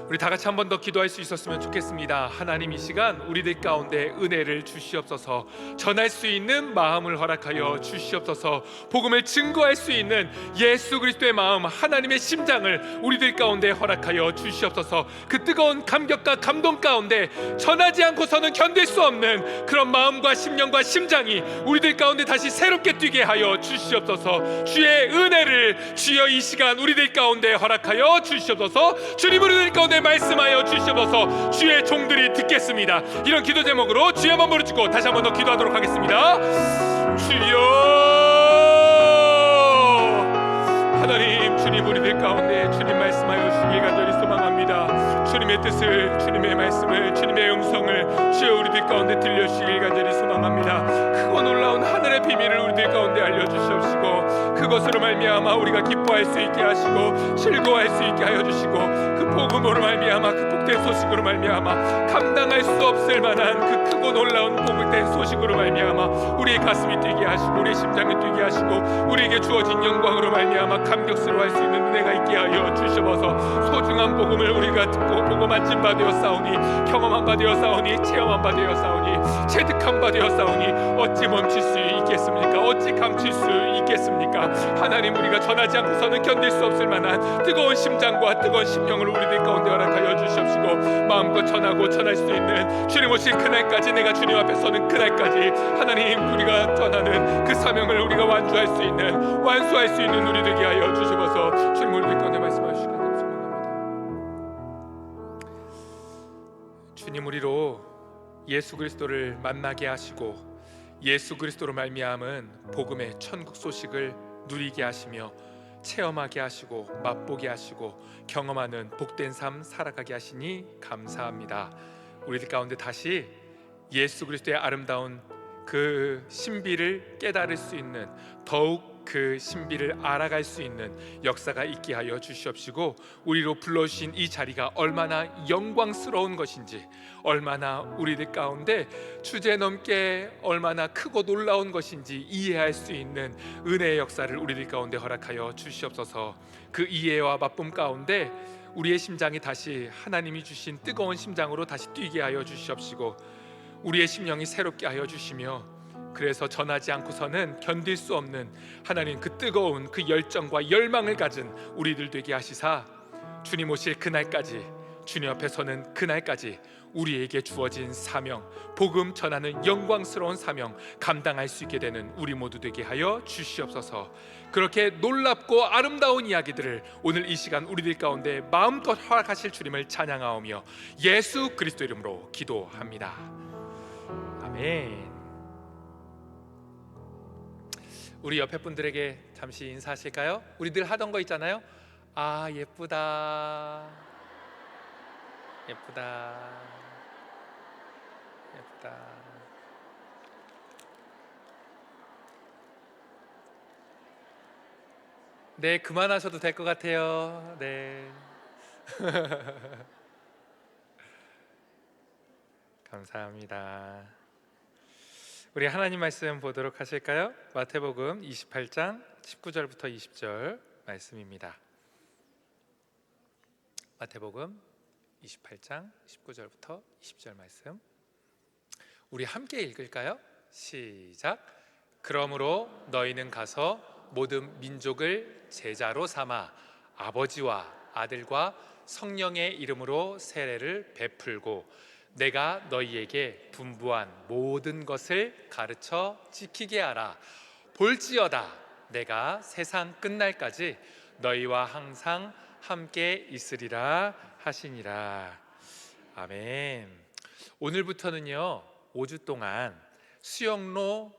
우리 다 같이 한 번 더 기도할 수 있었으면 좋겠습니다. 하나님, 이 시간 우리들 가운데 은혜를 주시옵소서. 전할 수 있는 마음을 허락하여 주시옵소서. 복음을 증거할 수 있는 예수 그리스도의 마음, 하나님의 심장을 우리들 가운데 허락하여 주시옵소서. 그 뜨거운 감격과 감동 가운데 전하지 않고서는 견딜 수 없는 그런 마음과 심령과 심장이 우리들 가운데 다시 새롭게 뛰게 하여 주시옵소서. 주의 은혜를 주여 이 시간 우리들 가운데 허락하여 주시옵소서. 주님, 우리들 가운데 말씀하여 주시옵소서. 주의 종들이 듣겠습니다. 이런 기도 제목으로 주여 한번 부르짖고 다시 한번 더 기도하도록 하겠습니다. 주여, 하나님, 주님, 우리들 가운데 주님 말씀하여 주시길 간절히 소망합니다. 주님의 뜻을, 주님의 말씀을, 주님의 음성을 주여 우리들 가운데 들려주시길 간절히 소망합니다. 크고 놀라운 하늘의 비밀을 우리들 가운데 알려주시옵시고, 그것으로 말미암아 우리가 기뻐할 수 있게 하시고 즐거워할 수 있게 하여 주시고, 그 복음으로 말미암아, 그 복된 소식으로 말미암아 감당할 수 없을 만한 그 크고 놀라운 복된 소식으로 말미암아 우리의 가슴이 뛰게 하시고 우리의 심장이 뛰게 하시고 우리에게 주어진 영광으로 말미암아 감격스러워할 수 있는 은혜가 있게 하여 주시옵소서. 소중한 복음을 우리가 듣고 보고 만진 바 되었사오니, 경험한 바 되었사오니, 체험한 바 되었사오니, 체득한 바 되었사오니 어찌 멈출 수 있겠습니까? 어찌 감출 수 있겠습니까? 하나님, 우리가 전하지 않고서는 견딜 수 없을 만한 뜨거운 심장과 뜨거운 심령을 우리들 가운데 허락하여 주시옵시고, 마음껏 전하고 전할 수 있는 주님 오실 그날까지, 내가 주님 앞에 서는 그날까지 하나님, 우리가 전하는 그 사명을 우리가 완주할 수 있는, 완수할 수 있는 우리 되게 하여 주시옵소서. 주님, 우리들 가운데 말씀하여 주시기 감사합니다. 주님, 우리로 예수 그리스도를 만나게 하시고 예수 그리스도로 말미암은 복음의 천국 소식을 누리게 하시며 체험하게 하시고 맛보게 하시고 경험하는 복된 삶 살아가게 하시니 감사합니다. 우리들 가운데 다시 예수 그리스도의 아름다운 그 신비를 깨달을 수 있는, 더욱 그 신비를 알아갈 수 있는 역사가 있게 하여 주시옵시고, 우리로 불러주신 이 자리가 얼마나 영광스러운 것인지, 얼마나 우리들 가운데 주제넘게 얼마나 크고 놀라운 것인지 이해할 수 있는 은혜의 역사를 우리들 가운데 허락하여 주시옵소서. 그 이해와 맛봄 가운데 우리의 심장이 다시 하나님이 주신 뜨거운 심장으로 다시 뛰게 하여 주시옵시고, 우리의 심령이 새롭게 하여 주시며, 그래서 전하지 않고서는 견딜 수 없는 하나님 그 뜨거운 그 열정과 열망을 가진 우리들 되게 하시사, 주님 오실 그날까지, 주님 앞에 서는 그날까지 우리에게 주어진 사명, 복음 전하는 영광스러운 사명 감당할 수 있게 되는 우리 모두 되게 하여 주시옵소서. 그렇게 놀랍고 아름다운 이야기들을 오늘 이 시간 우리들 가운데 마음껏 허락하실 주님을 찬양하오며 예수 그리스도 이름으로 기도합니다. 아멘. 우리 옆에 분들에게 잠시 인사하실까요? 우리들 하던 거 있잖아요. 아, 예쁘다, 예쁘다, 예쁘다. 네, 그만하셔도 될 것 같아요. 네. 감사합니다. 우리 하나님 말씀 보도록 하실까요? 마태복음 28장 19절부터 20절 말씀입니다. 마태복음 28장 19절부터 20절 말씀, 우리 함께 읽을까요? 시작. 그러므로 너희는 가서 모든 민족을 제자로 삼아 아버지와 아들과 성령의 이름으로 세례를 베풀고 내가 너희에게 분부한 모든 것을 가르쳐 지키게 하라. 볼지어다 내가 세상 끝날까지 너희와 항상 함께 있으리라 하시니라. 아멘. 오늘부터는요 5주 동안 수영로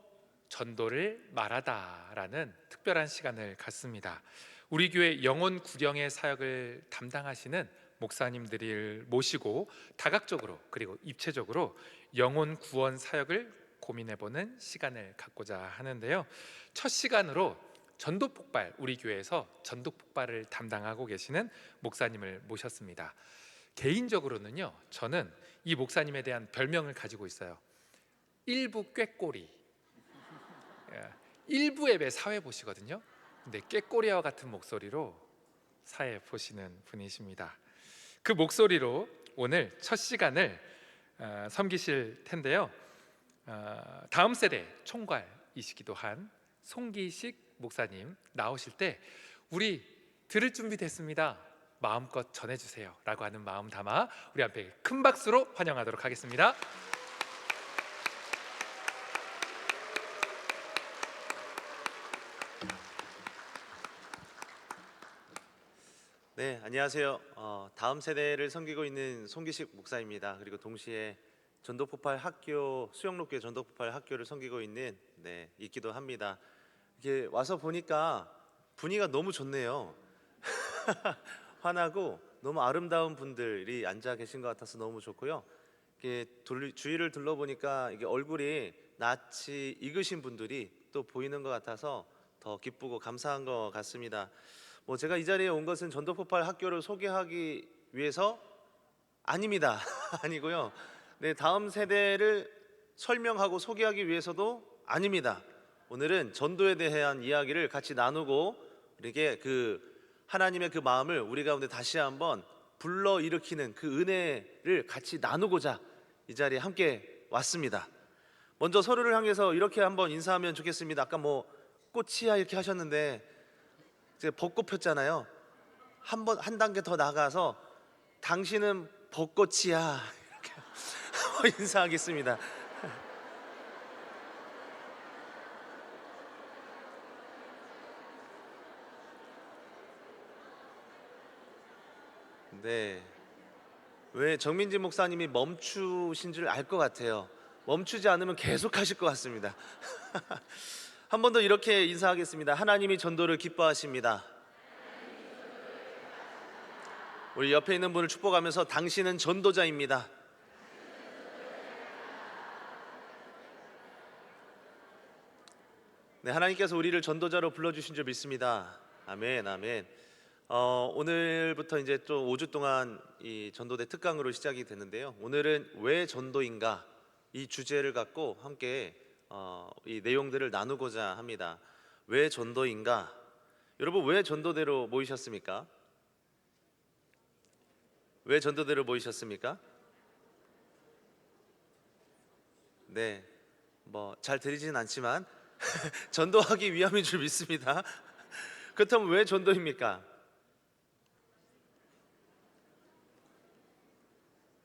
전도를 말하다라는 특별한 시간을 갖습니다. 우리 교회 영혼 구령의 사역을 담당하시는 목사님들을 모시고 다각적으로 그리고 입체적으로 영혼 구원 사역을 고민해보는 시간을 갖고자 하는데요, 첫 시간으로 전도 폭발, 우리 교회에서 전도 폭발을 담당하고 계시는 목사님을 모셨습니다. 개인적으로는요 저는 이 목사님에 대한 별명을 가지고 있어요. 일부 꾀꼬리. 일부 앱에 사회 보시거든요. 근데 꾀꼬리와 같은 목소리로 사회 보시는 분이십니다. 그 목소리로 오늘 첫 시간을 섬기실 텐데요. 다음 세대 총괄이시기도 한 송기식 목사님 나오실 때 우리 들을 준비 됐습니다, 마음껏 전해주세요 라고 하는 마음 담아 우리 함께 큰 박수로 환영하도록 하겠습니다. 네, 안녕하세요. 다음 세대를 섬기고 있는 송기식 목사입니다. 그리고 동시에 전도폭발 학교, 수영로교회 전도폭발 학교를 섬기고 있기도 합니다. 이게 와서 보니까 분위기가 너무 좋네요. 환하고 너무 아름다운 분들이 앉아 계신 것 같아서 너무 좋고요. 이게 주위를 둘러보니까 이게 얼굴이 낯이 익으신 분들이 또 보이는 것 같아서 더 기쁘고 감사한 것 같습니다. 제가 이 자리에 온 것은 전도폭발 학교를 소개하기 위해서 아닙니다. 아니고요. 네, 다음 세대를 설명하고 소개하기 위해서도 아닙니다. 오늘은 전도에 대한 이야기를 같이 나누고 이렇게 하나님의 그 마음을 우리 가운데 다시 한번 불러일으키는 그 은혜를 같이 나누고자 이 자리에 함께 왔습니다. 먼저 서로를 향해서 이렇게 한번 인사하면 좋겠습니다. 아까 꽃이야 이렇게 하셨는데 이제 벚꽃 폈잖아요. 한 단계 더 나가서 당신은 벚꽃이야 이렇게 인사하겠습니다. 네, 왜 정민지 목사님이 멈추신 줄 알 것 같아요. 멈추지 않으면 계속 하실 것 같습니다. 한 번 더 이렇게 인사하겠습니다. 하나님이 전도를 기뻐하십니다. 우리 옆에 있는 분을 축복하면서 당신은 전도자입니다. 네, 하나님께서 우리를 전도자로 불러주신 줄 믿습니다. 아멘, 아멘. 오늘부터 이제 또 5주 동안 이 전도대 특강으로 시작이 됐는데요. 오늘은 왜 전도인가 이 주제를 갖고 함께 이 내용들을 나누고자 합니다. 왜 전도인가? 여러분, 왜 전도대로 모이셨습니까? 왜 전도대로 모이셨습니까? 네, 잘 들리진 않지만 전도하기 위함인 줄 믿습니다. 그렇다면 왜 전도입니까?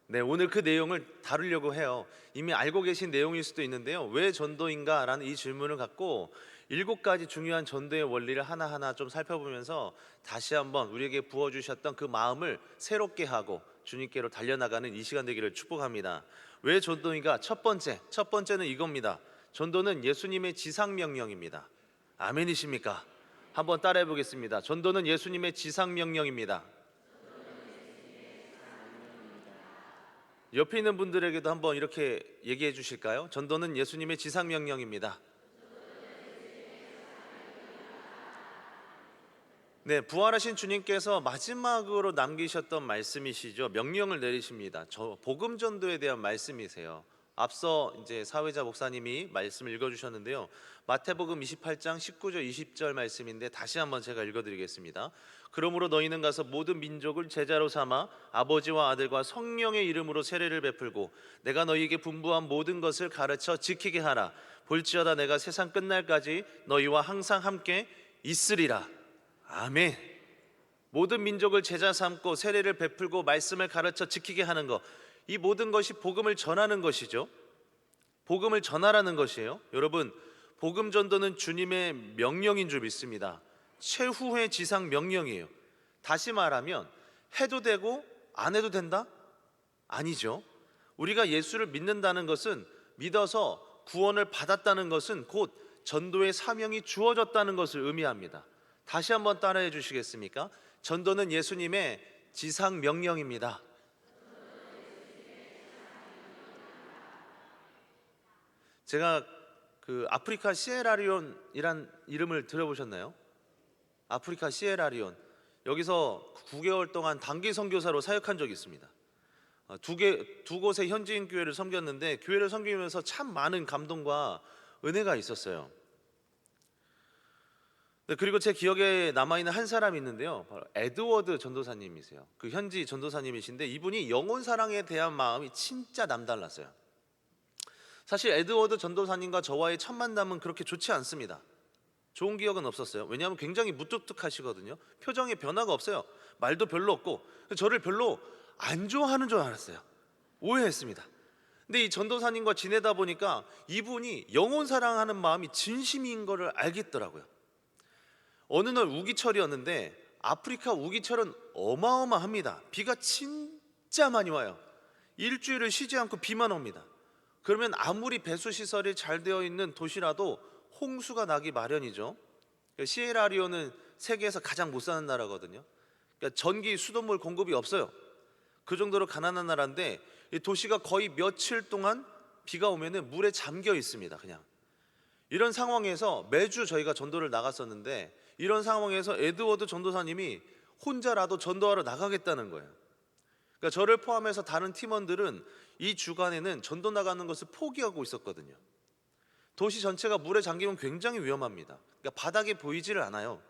네, 오늘 그 내용을 다루려고 해요. 이미 알고 계신 내용일 수도 있는데요. 왜 전도인가? 라는 이 질문을 갖고 7가지 중요한 전도의 원리를 하나하나 좀 살펴보면서 다시 한번 우리에게 부어주셨던 그 마음을 새롭게 하고 주님께로 달려나가는 이 시간 되기를 축복합니다. 왜 전도인가? 첫 번째는 이겁니다. 전도는 예수님의 지상명령입니다. 아멘이십니까? 한번 따라해 보겠습니다. 전도는 예수님의 지상명령입니다. 옆에 있는 분들에게도 한번 이렇게 얘기해 주실까요? 전도는 예수님의 지상명령입니다. 네, 부활하신 주님께서 마지막으로 남기셨던 말씀이시죠. 명령을 내리십니다. 복음 전도에 대한 말씀이세요. 앞서 이제 사회자 목사님이 말씀을 읽어주셨는데요. 마태복음 28장 19절 20절 말씀인데 다시 한번 제가 읽어드리겠습니다. 그러므로 너희는 가서 모든 민족을 제자로 삼아 아버지와 아들과 성령의 이름으로 세례를 베풀고 내가 너희에게 분부한 모든 것을 가르쳐 지키게 하라. 볼지어다 내가 세상 끝날까지 너희와 항상 함께 있으리라. 아멘. 모든 민족을 제자 삼고 세례를 베풀고 말씀을 가르쳐 지키게 하는 것, 이 모든 것이 복음을 전하는 것이죠. 복음을 전하라는 것이에요. 여러분, 복음 전도는 주님의 명령인 줄 믿습니다. 최후의 지상 명령이에요. 다시 말하면 해도 되고 안 해도 된다? 아니죠. 우리가 예수를 믿는다는 것은, 믿어서 구원을 받았다는 것은 곧 전도의 사명이 주어졌다는 것을 의미합니다. 다시 한번 따라해 주시겠습니까? 전도는 예수님의 지상 명령입니다. 제가 아프리카 시에라리온이란 이름을 들어보셨나요? 아프리카 시에라리온, 여기서 9개월 동안 단기 선교사로 사역한 적이 있습니다. 두 곳의 현지인 교회를 섬겼는데 교회를 섬기면서 참 많은 감동과 은혜가 있었어요. 네, 그리고 제 기억에 남아있는 한 사람이 있는데요, 바로 에드워드 전도사님이세요. 그 현지 전도사님이신데 이분이 영혼 사랑에 대한 마음이 진짜 남달랐어요. 사실 에드워드 전도사님과 저와의 첫 만남은 그렇게 좋지 않습니다. 좋은 기억은 없었어요. 왜냐하면 굉장히 무뚝뚝하시거든요. 표정에 변화가 없어요. 말도 별로 없고 저를 별로 안 좋아하는 줄 알았어요. 오해했습니다. 근데 이 전도사님과 지내다 보니까 이분이 영혼 사랑하는 마음이 진심인 거를 알겠더라고요. 어느 날 우기철이었는데 아프리카 우기철은 어마어마합니다. 비가 진짜 많이 와요. 일주일을 쉬지 않고 비만 옵니다. 그러면 아무리 배수 시설이 잘 되어 있는 도시라도 홍수가 나기 마련이죠. 시에라리온은 세계에서 가장 못 사는 나라거든요. 그러니까 전기, 수돗물 공급이 없어요. 그 정도로 가난한 나라인데 이 도시가 거의 며칠 동안 비가 오면은 물에 잠겨 있습니다. 그냥 이런 상황에서 매주 저희가 전도를 나갔었는데, 이런 상황에서 에드워드 전도사님이 혼자라도 전도하러 나가겠다는 거예요. 그러니까 저를 포함해서 다른 팀원들은 이 주간에는 전도 나가는 것을 포기하고 있었거든요. 도시 전체가 물에 잠기면 굉장히 위험합니다. 그러니까 바닥에 보이지를 않아요.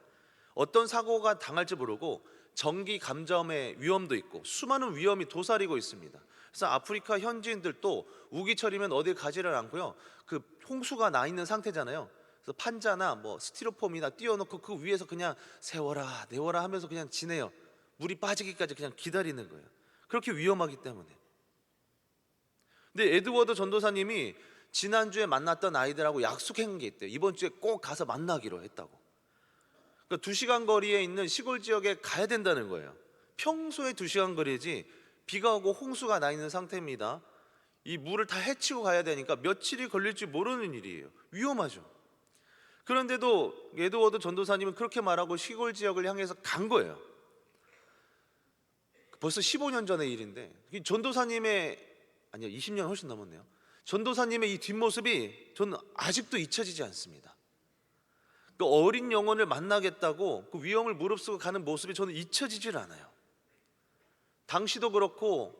어떤 사고가 당할지 모르고 전기 감점의 위험도 있고 수많은 위험이 도사리고 있습니다. 그래서 아프리카 현지인들도 우기철이면 어딜 가지를 않고요, 그 홍수가 나 있는 상태잖아요. 그래서 판자나 뭐 스티로폼이나 띄워놓고 그 위에서 그냥 세워라 내워라 하면서 그냥 지내요. 물이 빠지기까지 그냥 기다리는 거예요. 그렇게 위험하기 때문에. 근데 에드워드 전도사님이 지난주에 만났던 아이들하고 약속한 게 있대요. 이번 주에 꼭 가서 만나기로 했다고. 그러니까 2시간 거리에 있는 시골 지역에 가야 된다는 거예요. 평소에 2시간 거리지 비가 오고 홍수가 나 있는 상태입니다. 이 물을 다 헤치고 가야 되니까 며칠이 걸릴지 모르는 일이에요. 위험하죠. 그런데도 에드워드 전도사님은 그렇게 말하고 시골 지역을 향해서 간 거예요. 벌써 15년 전의 일인데, 전도사님의, 아니요 20년 훨씬 넘었네요. 전도사님의 이 뒷모습이 저는 아직도 잊혀지지 않습니다. 그 어린 영혼을 만나겠다고 그 위험을 무릅쓰고 가는 모습이 저는 잊혀지질 않아요. 당시도 그렇고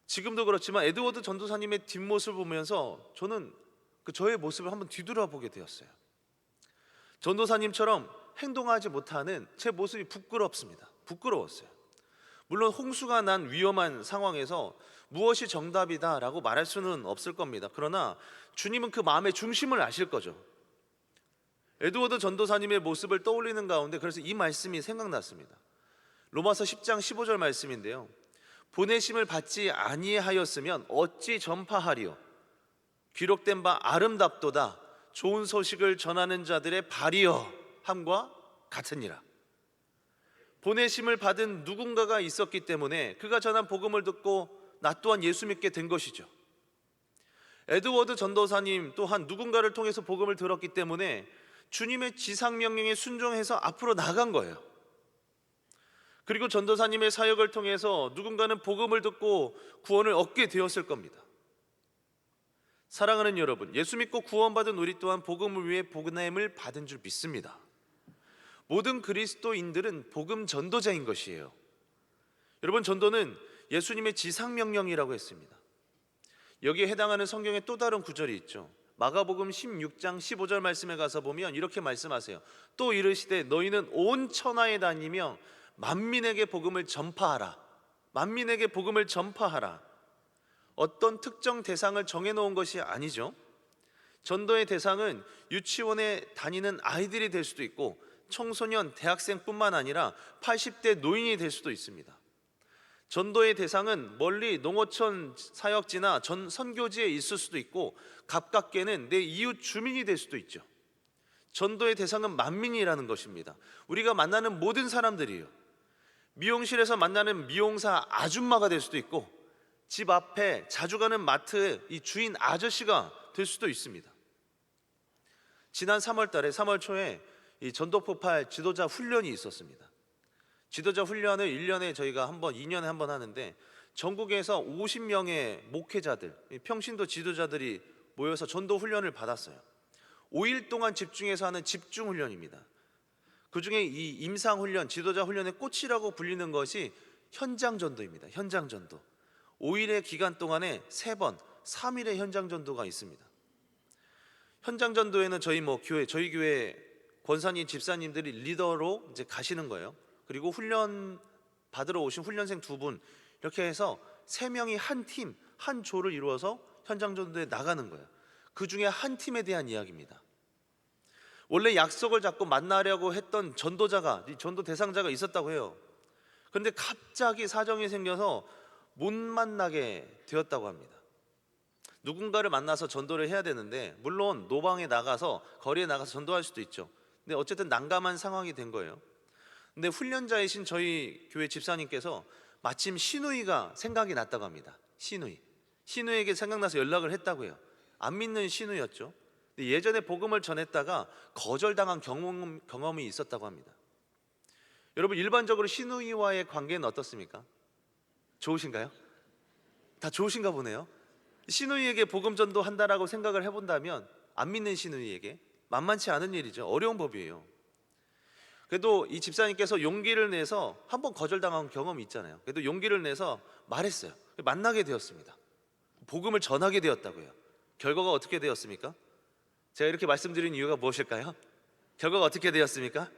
지금도 그렇지만 에드워드 전도사님의 뒷모습을 보면서 저는 저의 모습을 한번 뒤돌아보게 되었어요. 전도사님처럼 행동하지 못하는 제 모습이 부끄럽습니다. 부끄러웠어요. 물론 홍수가 난 위험한 상황에서 무엇이 정답이다라고 말할 수는 없을 겁니다. 그러나 주님은 그 마음의 중심을 아실 거죠. 에드워드 전도사님의 모습을 떠올리는 가운데 그래서 이 말씀이 생각났습니다. 로마서 10장 15절 말씀인데요, 보내심을 받지 아니하였으면 어찌 전파하리요? 기록된 바 아름답도다. 좋은 소식을 전하는 자들의 발이여 함과 같으니라. 보내심을 받은 누군가가 있었기 때문에 그가 전한 복음을 듣고 나 또한 예수 믿게 된 것이죠. 에드워드 전도사님 또한 누군가를 통해서 복음을 들었기 때문에 주님의 지상명령에 순종해서 앞으로 나간 거예요. 그리고 전도사님의 사역을 통해서 누군가는 복음을 듣고 구원을 얻게 되었을 겁니다. 사랑하는 여러분, 예수 믿고 구원받은 우리 또한 복음을 위해 보냄을 받은 줄 믿습니다. 모든 그리스도인들은 복음 전도자인 것이에요. 여러분, 전도는 예수님의 지상명령이라고 했습니다. 여기에 해당하는 성경의 또 다른 구절이 있죠. 마가복음 16장 15절 말씀에 가서 보면 이렇게 말씀하세요. 또 이르시되 너희는 온 천하에 다니며 만민에게 복음을 전파하라. 만민에게 복음을 전파하라. 어떤 특정 대상을 정해놓은 것이 아니죠. 전도의 대상은 유치원에 다니는 아이들이 될 수도 있고 청소년, 대학생뿐만 아니라 80대 노인이 될 수도 있습니다. 전도의 대상은 멀리 농어촌 사역지나 전 선교지에 있을 수도 있고 가깝게는 내 이웃 주민이 될 수도 있죠. 전도의 대상은 만민이라는 것입니다. 우리가 만나는 모든 사람들이에요. 미용실에서 만나는 미용사 아줌마가 될 수도 있고 집 앞에 자주 가는 마트의 이 주인 아저씨가 될 수도 있습니다. 지난 3월 달에 3월 초에 이 전도폭발 지도자 훈련이 있었습니다. 지도자 훈련을 1년에 저희가 2년에 한 번 하는데 전국에서 50명의 목회자들, 평신도 지도자들이 모여서 전도 훈련을 받았어요. 5일 동안 집중해서 하는 집중 훈련입니다. 그중에 이 임상 훈련, 지도자 훈련의 꽃이라고 불리는 것이 현장 전도입니다. 현장 전도. 5일의 기간 동안에 3번, 3일의 현장 전도가 있습니다. 현장 전도에는 저희 교회 권사님, 집사님들이 리더로 이제 가시는 거예요. 그리고 훈련 받으러 오신 훈련생 2분, 이렇게 해서 3명이 한 팀, 한 조를 이루어서 현장 전도에 나가는 거예요. 그 중에 한 팀에 대한 이야기입니다. 원래 약속을 잡고 만나려고 했던 전도자가, 이 전도 대상자가 있었다고 해요. 그런데 갑자기 사정이 생겨서 못 만나게 되었다고 합니다. 누군가를 만나서 전도를 해야 되는데, 물론 노방에 나가서, 거리에 나가서 전도할 수도 있죠. 근데 어쨌든 난감한 상황이 된 거예요. 근데 훈련자이신 저희 교회 집사님께서 마침 시누이가 생각이 났다고 합니다. 시누이에게 생각나서 연락을 했다고 해요. 안 믿는 시누이였죠. 근데 예전에 복음을 전했다가 거절당한 경험이 있었다고 합니다. 여러분, 일반적으로 시누이와의 관계는 어떻습니까? 좋으신가요? 다 좋으신가 보네요. 시누이에게 복음 전도한다라고 생각을 해본다면, 안 믿는 시누이에게 만만치 않은 일이죠. 어려운 법이에요. 그래도 이 집사님께서 용기를 내서, 한번 거절당한 경험이 있잖아요. 그래도 용기를 내서 말했어요. 만나게 되었습니다. 복음을 전하게 되었다고요. 결과가 어떻게 되었습니까? 제가 이렇게 말씀드린 이유가 무엇일까요? 결과가 어떻게 되었습니까?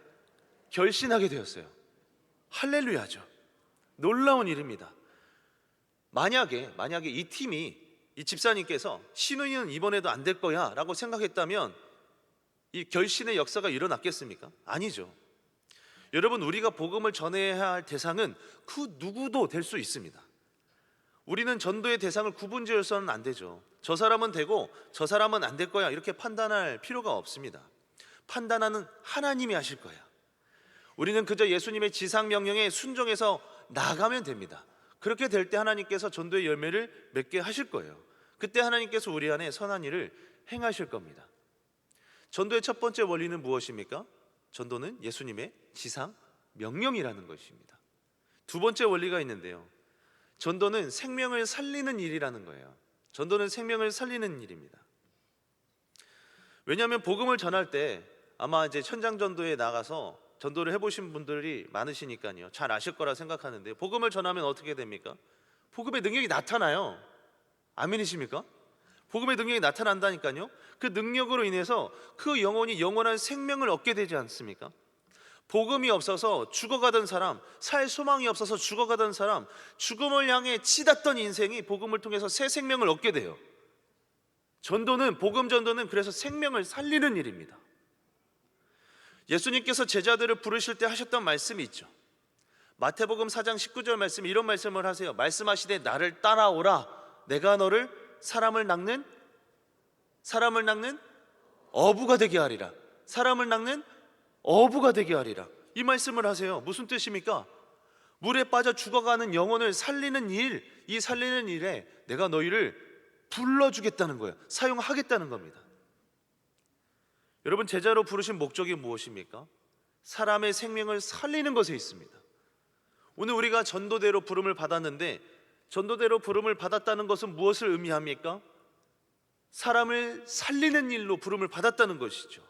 결신하게 되었어요. 할렐루야죠. 놀라운 일입니다. 만약에 이 팀이, 이 집사님께서 시누이는 이번에도 안 될 거야 라고 생각했다면 이 결신의 역사가 일어났겠습니까? 아니죠. 여러분, 우리가 복음을 전해야 할 대상은 그 누구도 될 수 있습니다. 우리는 전도의 대상을 구분지어서는 안 되죠. 저 사람은 되고 저 사람은 안 될 거야, 이렇게 판단할 필요가 없습니다. 판단하는 하나님이 하실 거예요. 우리는 그저 예수님의 지상 명령에 순종해서 나가면 됩니다. 그렇게 될 때 하나님께서 전도의 열매를 맺게 하실 거예요. 그때 하나님께서 우리 안에 선한 일을 행하실 겁니다. 전도의 첫 번째 원리는 무엇입니까? 전도는 예수님의 지상 명령이라는 것입니다. 두 번째 원리가 있는데요, 전도는 생명을 살리는 일이라는 거예요. 전도는 생명을 살리는 일입니다. 왜냐하면 복음을 전할 때, 아마 이제 현장 전도에 나가서 전도를 해보신 분들이 많으시니까요, 잘 아실 거라 생각하는데, 복음을 전하면 어떻게 됩니까? 복음의 능력이 나타나요. 아멘이십니까? 복음의 능력이 나타난다니까요. 그 능력으로 인해서 그 영혼이 영원한 생명을 얻게 되지 않습니까? 복음이 없어서 죽어가던 사람, 살 소망이 없어서 죽어가던 사람, 죽음을 향해 치닫던 인생이 복음을 통해서 새 생명을 얻게 돼요. 전도는, 복음 전도는 그래서 생명을 살리는 일입니다. 예수님께서 제자들을 부르실 때 하셨던 말씀이 있죠. 마태복음 4장 19절 말씀에 이런 말씀을 하세요. 말씀하시되 나를 따라오라. 내가 너를 사람을 낚는 어부가 되게 하리라. 사람을 낚는 어부가 되게 하리라. 이 말씀을 하세요. 무슨 뜻입니까? 물에 빠져 죽어가는 영혼을 살리는 일, 이 살리는 일에 내가 너희를 불러주겠다는 거예요. 사용하겠다는 겁니다. 여러분, 제자로 부르신 목적이 무엇입니까? 사람의 생명을 살리는 것에 있습니다. 오늘 우리가 전도대로 부름을 받았는데, 전도대로 부름을 받았다는 것은 무엇을 의미합니까? 사람을 살리는 일로 부름을 받았다는 것이죠.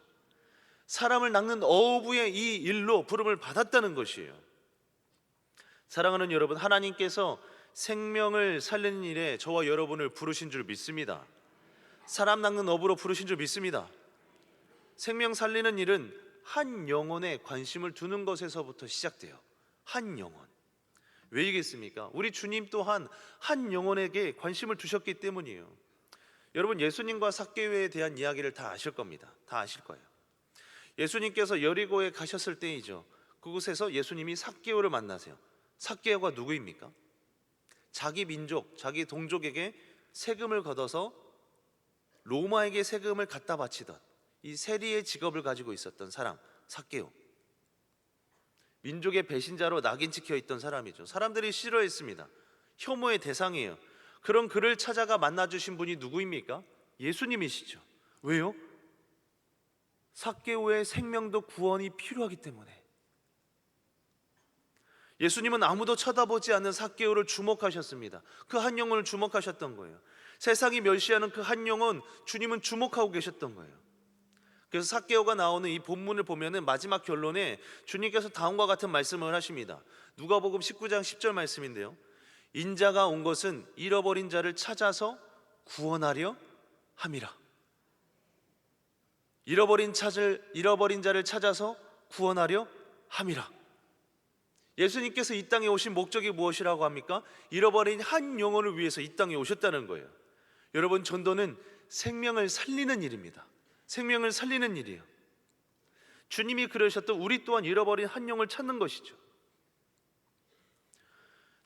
사람을 낚는 어부의 이 일로 부름을 받았다는 것이에요. 사랑하는 여러분, 하나님께서 생명을 살리는 일에 저와 여러분을 부르신 줄 믿습니다. 사람 낚는 어부로 부르신 줄 믿습니다. 생명 살리는 일은 한 영혼에 관심을 두는 것에서부터 시작돼요. 한 영혼. 왜이겠습니까? 우리 주님 또한 한 영혼에게 관심을 두셨기 때문이에요. 여러분, 예수님과 삭개오에 대한 이야기를 다 아실 겁니다. 다 아실 거예요. 예수님께서 여리고에 가셨을 때이죠. 그곳에서 예수님이 삭개오를 만나세요. 삭개오가 누구입니까? 자기 민족, 자기 동족에게 세금을 걷어서 로마에게 세금을 갖다 바치던 이 세리의 직업을 가지고 있었던 사람, 삭개오. 민족의 배신자로 낙인 찍혀 있던 사람이죠. 사람들이 싫어했습니다. 혐오의 대상이에요. 그런 그를 찾아가 만나주신 분이 누구입니까? 예수님이시죠. 왜요? 삭개오의 생명도 구원이 필요하기 때문에. 예수님은 아무도 쳐다보지 않는 삭개오를 주목하셨습니다. 그 한 영혼을 주목하셨던 거예요. 세상이 멸시하는 그 한 영혼, 주님은 주목하고 계셨던 거예요. 그래서 삭개오가 나오는 이 본문을 보면은 마지막 결론에 주님께서 다음과 같은 말씀을 하십니다. 누가복음 19장 10절 말씀인데요, 인자가 온 것은 잃어버린 자를 찾아서 구원하려 함이라. 잃어버린 자를 찾아서 구원하려 함이라. 예수님께서 이 땅에 오신 목적이 무엇이라고 합니까? 잃어버린 한 영혼을 위해서 이 땅에 오셨다는 거예요. 여러분, 전도는 생명을 살리는 일입니다. 생명을 살리는 일이에요. 주님이 그러셨던 우리 또한 잃어버린 한 영을 찾는 것이죠.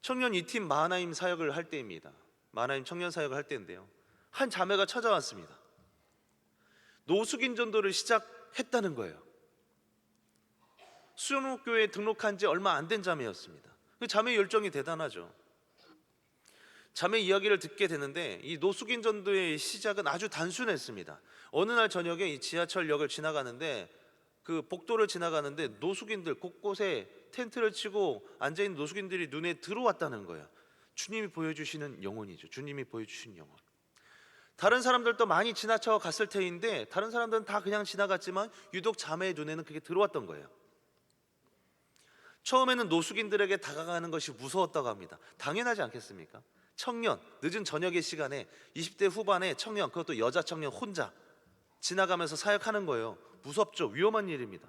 청년 이팀 마하나임 사역을 할 때입니다. 마하나임 청년 사역을 할 때인데요, 한 자매가 찾아왔습니다. 노숙인 전도를 시작했다는 거예요. 수영록교회에 등록한 지 얼마 안 된 자매였습니다. 그 자매 열정이 대단하죠. 자매 이야기를 듣게 되는데 이 노숙인 전도의 시작은 아주 단순했습니다. 어느 날 저녁에 이 지하철역을 지나가는데, 그 복도를 지나가는데 노숙인들 곳곳에 텐트를 치고 앉아있는 노숙인들이 눈에 들어왔다는 거예요. 주님이 보여주시는 영혼이죠. 주님이 보여주신 영혼. 다른 사람들도 많이 지나쳐 갔을 테인데 다른 사람들은 다 그냥 지나갔지만 유독 자매의 눈에는 그게 들어왔던 거예요. 처음에는 노숙인들에게 다가가는 것이 무서웠다고 합니다. 당연하지 않겠습니까? 청년, 늦은 저녁의 시간에 20대 후반의 청년, 그것도 여자 청년 혼자 지나가면서 사역하는 거예요. 무섭죠. 위험한 일입니다.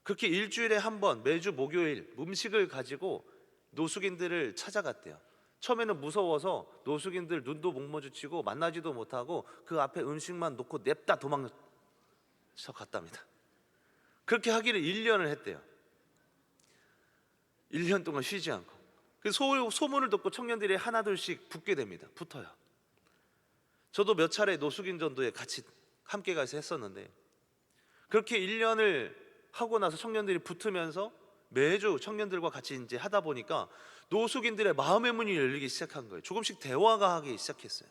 그렇게 일주일에 한 번 매주 목요일 음식을 가지고 노숙인들을 찾아갔대요. 처음에는 무서워서 노숙인들 눈도 못 마주치고 만나지도 못하고 그 앞에 음식만 놓고 냅다 도망쳐 갔답니다. 그렇게 하기를 1년을 했대요. 1년 동안 쉬지 않고. 그 소문을 듣고 청년들이 하나둘씩 붙게 됩니다. 붙어요. 저도 몇 차례 노숙인 전도에 같이 함께 가서 했었는데, 그렇게 1년을 하고 나서 청년들이 붙으면서 매주 청년들과 같이 이제 하다 보니까 노숙인들의 마음의 문이 열리기 시작한 거예요. 조금씩 대화가 하기 시작했어요.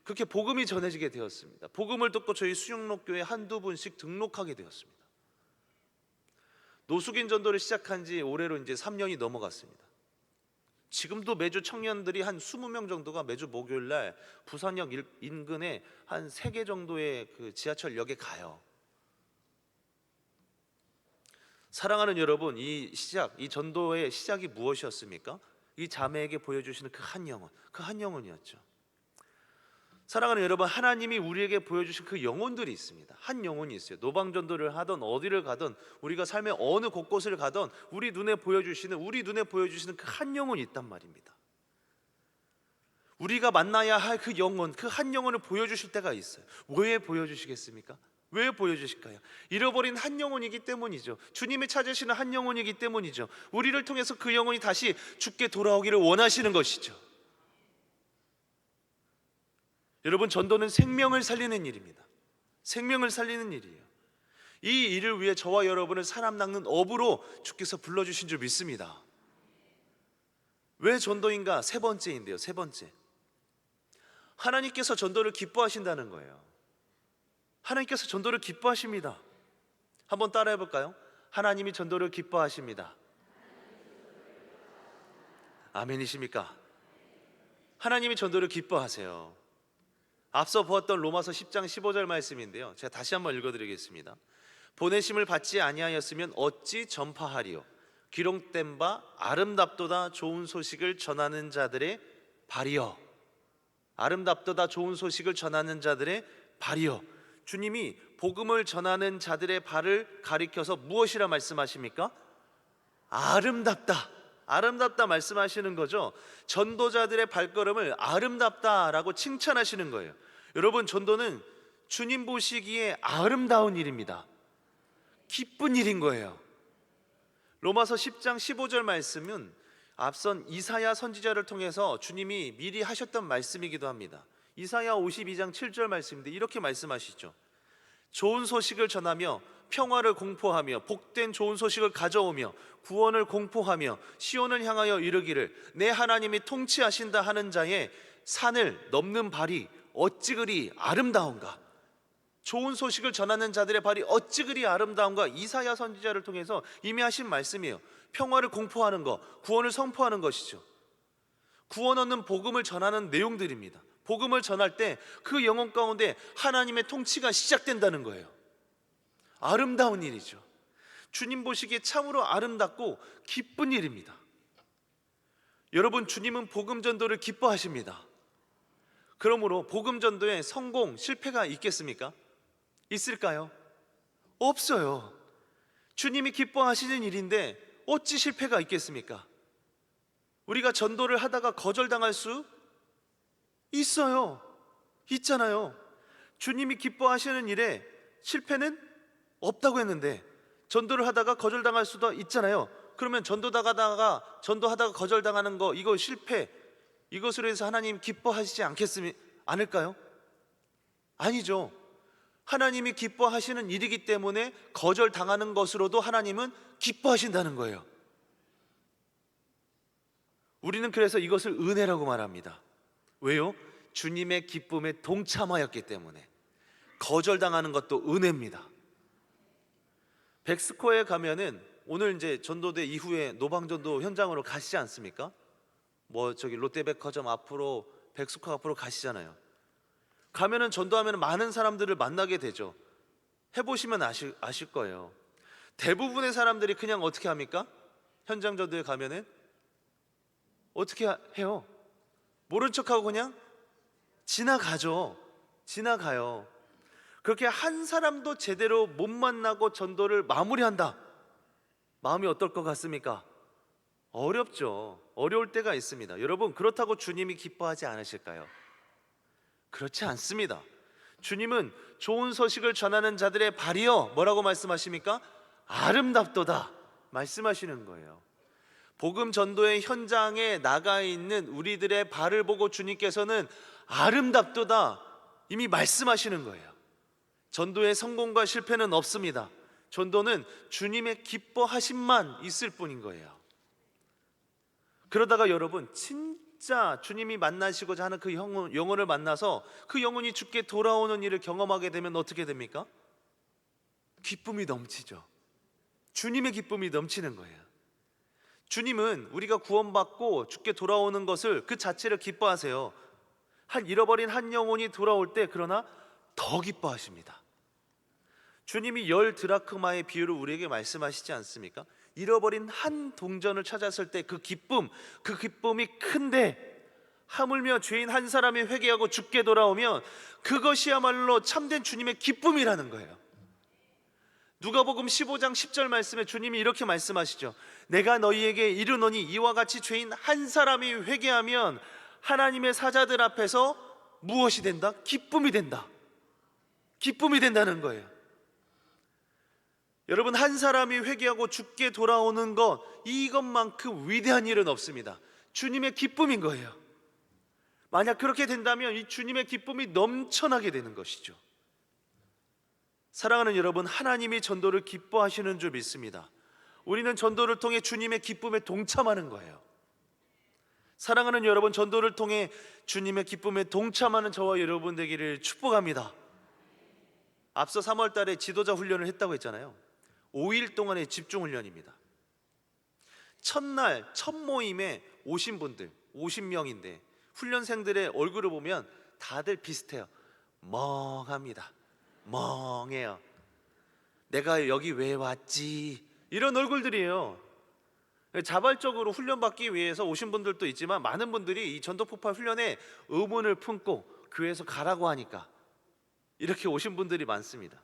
그렇게 복음이 전해지게 되었습니다. 복음을 듣고 저희 수영록교회 한두 분씩 등록하게 되었습니다. 노숙인 전도를 시작한 지 올해로 이제 3년이 넘어갔습니다. 지금도 매주 청년들이 한 20명 정도가 매주 목요일 날 부산역 인근에 한 3개 정도의 그 지하철역에 가요. 사랑하는 여러분, 이 전도의 시작이 무엇이었습니까? 이 자매에게 보여주시는 그 한 영혼, 그 한 영혼이었죠. 사랑하는 여러분, 하나님이 우리에게 보여주신 그 영혼들이 있습니다. 한 영혼이 있어요. 노방전도를 하던 어디를 가든 우리가 삶의 어느 곳곳을 가든 우리 눈에 보여주시는 그 한 영혼이 있단 말입니다. 우리가 만나야 할 그 영혼, 그 한 영혼을 보여주실 때가 있어요. 왜 보여주시겠습니까? 왜 보여주실까요? 잃어버린 한 영혼이기 때문이죠. 주님이 찾으시는 한 영혼이기 때문이죠. 우리를 통해서 그 영혼이 다시 주께 돌아오기를 원하시는 것이죠. 여러분, 전도는 생명을 살리는 일입니다. 생명을 살리는 일이에요. 이 일을 위해 저와 여러분을 사람 낚는 어부로 주께서 불러주신 줄 믿습니다. 왜 전도인가? 세 번째인데요. 세 번째, 하나님께서 전도를 기뻐하신다는 거예요. 하나님께서 전도를 기뻐하십니다. 한번 따라해 볼까요? 하나님이 전도를 기뻐하십니다. 아멘이십니까? 하나님이 전도를 기뻐하세요. 앞서 보았던 로마서 10장 15절 말씀인데요, 제가 다시 한번 읽어드리겠습니다. 보내심을 받지 아니하였으면 어찌 전파하리요? 기록된 바 아름답도다 좋은 소식을 전하는 자들의 발이요. 아름답도다 좋은 소식을 전하는 자들의 발이요. 주님이 복음을 전하는 자들의 발을 가리켜서 무엇이라 말씀하십니까? 아름답다. 아름답다 말씀하시는 거죠. 전도자들의 발걸음을 아름답다라고 칭찬하시는 거예요. 여러분, 전도는 주님 보시기에 아름다운 일입니다. 기쁜 일인 거예요. 로마서 10장 15절 말씀은 앞선 이사야 선지자를 통해서 주님이 미리 하셨던 말씀이기도 합니다. 이사야 52장 7절 말씀인데 이렇게 말씀하시죠. 좋은 소식을 전하며 평화를 공포하며 복된 좋은 소식을 가져오며 구원을 공포하며 시온을 향하여 이르기를 내 하나님이 통치하신다 하는 자의 산을 넘는 발이 어찌 그리 아름다운가. 좋은 소식을 전하는 자들의 발이 어찌 그리 아름다운가. 이사야 선지자를 통해서 이미 하신 말씀이에요. 평화를 공포하는 것, 구원을 선포하는 것이죠. 구원 얻는 복음을 전하는 내용들입니다. 복음을 전할 때 그 영혼 가운데 하나님의 통치가 시작된다는 거예요. 아름다운 일이죠. 주님 보시기에 참으로 아름답고 기쁜 일입니다. 여러분, 주님은 복음 전도를 기뻐하십니다. 그러므로 복음 전도에 성공, 실패가 있겠습니까? 있을까요? 없어요. 주님이 기뻐하시는 일인데 어찌 실패가 있겠습니까? 우리가 전도를 하다가 거절당할 수 있어요. 있잖아요. 주님이 기뻐하시는 일에 실패는 없다고 했는데 전도를 하다가 거절당할 수도 있잖아요. 그러면 전도하다가 거절당하는 거, 이거 실패, 이것으로 해서 하나님 기뻐하시지 않을까요? 아니죠. 하나님이 기뻐하시는 일이기 때문에 거절당하는 것으로도 하나님은 기뻐하신다는 거예요. 우리는 그래서 이것을 은혜라고 말합니다. 왜요? 주님의 기쁨에 동참하였기 때문에. 거절당하는 것도 은혜입니다. 백스코에 가면은 오늘 이제 전도대 이후에 노방전도 현장으로 가시지 않습니까? 저기 롯데백화점 앞으로 백스코 앞으로 가시잖아요. 가면은 전도하면 많은 사람들을 만나게 되죠. 해보시면 아실 거예요. 대부분의 사람들이 그냥 어떻게 합니까? 현장 전도에 가면은 어떻게 해요? 모른 척하고 그냥 지나가죠. 지나가요. 그렇게 한 사람도 제대로 못 만나고 전도를 마무리한다. 마음이 어떨 것 같습니까? 어렵죠. 어려울 때가 있습니다. 여러분, 그렇다고 주님이 기뻐하지 않으실까요? 그렇지 않습니다. 주님은 좋은 소식을 전하는 자들의 발이여 뭐라고 말씀하십니까? 아름답도다 말씀하시는 거예요. 복음 전도의 현장에 나가 있는 우리들의 발을 보고 주님께서는 아름답도다 이미 말씀하시는 거예요. 전도의 성공과 실패는 없습니다. 전도는 주님의 기뻐하심만 있을 뿐인 거예요. 그러다가 여러분, 진짜 주님이 만나시고자 하는 그 영혼을 만나서 그 영혼이 주께 돌아오는 일을 경험하게 되면 어떻게 됩니까? 기쁨이 넘치죠. 주님의 기쁨이 넘치는 거예요. 주님은 우리가 구원받고 주께 돌아오는 것을 그 자체를 기뻐하세요. 잃어버린 한 영혼이 돌아올 때 그러나 더 기뻐하십니다. 주님이 10드라크마의 비유를 우리에게 말씀하시지 않습니까? 잃어버린 한 동전을 찾았을 때 그 기쁨이 큰데 하물며 죄인 한 사람이 회개하고 주께 돌아오면 그것이야말로 참된 주님의 기쁨이라는 거예요. 누가복음 15장 10절 말씀에 주님이 이렇게 말씀하시죠. 내가 너희에게 이르노니 이와 같이 죄인 한 사람이 회개하면 하나님의 사자들 앞에서 무엇이 된다? 기쁨이 된다. 기쁨이 된다는 거예요. 여러분, 한 사람이 회개하고 주께 돌아오는 것, 이것만큼 위대한 일은 없습니다. 주님의 기쁨인 거예요. 만약 그렇게 된다면 이 주님의 기쁨이 넘쳐나게 되는 것이죠. 사랑하는 여러분, 하나님이 전도를 기뻐하시는 줄 믿습니다. 우리는 전도를 통해 주님의 기쁨에 동참하는 거예요. 사랑하는 여러분, 전도를 통해 주님의 기쁨에 동참하는 저와 여러분 되기를 축복합니다. 앞서 3월 달에 지도자 훈련을 했다고 했잖아요. 5일 동안의 집중 훈련입니다. 첫날 첫 모임에 오신 분들 50명인데 훈련생들의 얼굴을 보면 다들 비슷해요. 멍합니다. 멍해요. 내가 여기 왜 왔지? 이런 얼굴들이에요. 자발적으로 훈련받기 위해서 오신 분들도 있지만 많은 분들이 이 전도폭발 훈련에 의문을 품고 교회에서 가라고 하니까 이렇게 오신 분들이 많습니다.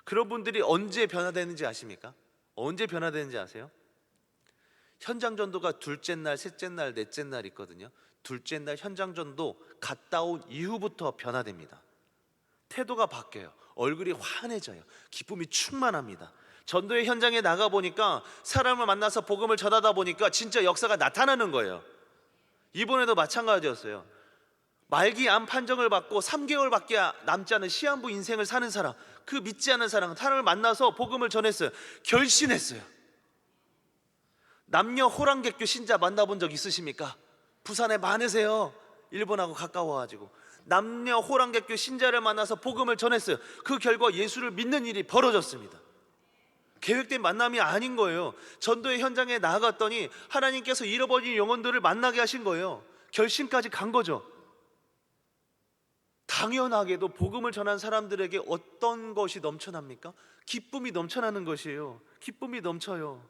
그런 분들이 언제 변화되는지 아십니까? 언제 변화되는지 아세요? 현장 전도가 둘째 날, 셋째 날, 넷째 날 있거든요. 둘째 날 현장 전도 갔다 온 이후부터 변화됩니다. 태도가 바뀌어요. 얼굴이 환해져요. 기쁨이 충만합니다. 전도의 현장에 나가 보니까 사람을 만나서 복음을 전하다 보니까 진짜 역사가 나타나는 거예요. 이번에도 마찬가지였어요. 말기 암 판정을 받고 3개월밖에 남지 않은 시한부 인생을 사는 사람, 그 믿지 않는 사람을 만나서 복음을 전했어요. 결신했어요. 남녀 호랑객교 신자 만나본 적 있으십니까? 부산에 많으세요. 일본하고 가까워가지고 남녀 호랑객교 신자를 만나서 복음을 전했어요. 그 결과 예수를 믿는 일이 벌어졌습니다. 계획된 만남이 아닌 거예요. 전도의 현장에 나아갔더니 하나님께서 잃어버린 영혼들을 만나게 하신 거예요. 결심까지 간 거죠. 당연하게도 복음을 전한 사람들에게 어떤 것이 넘쳐납니까? 기쁨이 넘쳐나는 것이에요. 기쁨이 넘쳐요.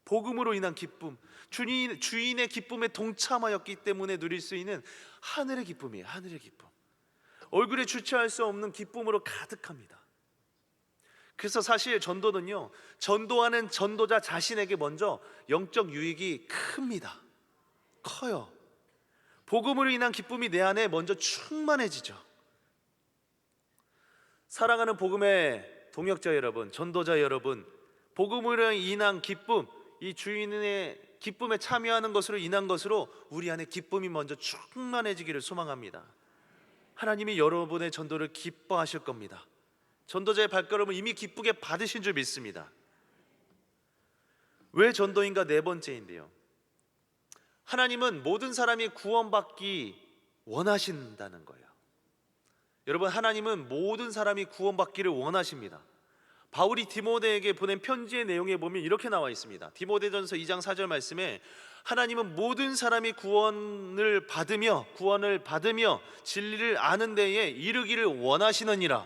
복음으로 인한 기쁨, 주인의 기쁨에 동참하였기 때문에 누릴 수 있는 하늘의 기쁨이에요. 하늘의 기쁨. 얼굴에 주체할 수 없는 기쁨으로 가득합니다. 그래서 사실 전도는요, 전도하는 전도자 자신에게 먼저 영적 유익이 큽니다. 커요. 복음으로 인한 기쁨이 내 안에 먼저 충만해지죠. 사랑하는 복음의 동역자 여러분, 전도자 여러분, 복음으로 인한 기쁨, 이 주인의 기쁨에 참여하는 것으로 인한 것으로 우리 안에 기쁨이 먼저 충만해지기를 소망합니다. 하나님이 여러분의 전도를 기뻐하실 겁니다. 전도자의 발걸음을 이미 기쁘게 받으신 줄 믿습니다. 왜 전도인가? 네 번째인데요, 하나님은 모든 사람이 구원받기 원하신다는 거예요. 여러분, 하나님은 모든 사람이 구원받기를 원하십니다. 바울이 디모데에게 보낸 편지의 내용에 보면 이렇게 나와 있습니다. 디모데전서 2장 4절 말씀에 하나님은 모든 사람이 구원을 받으며 진리를 아는 데에 이르기를 원하시느니라.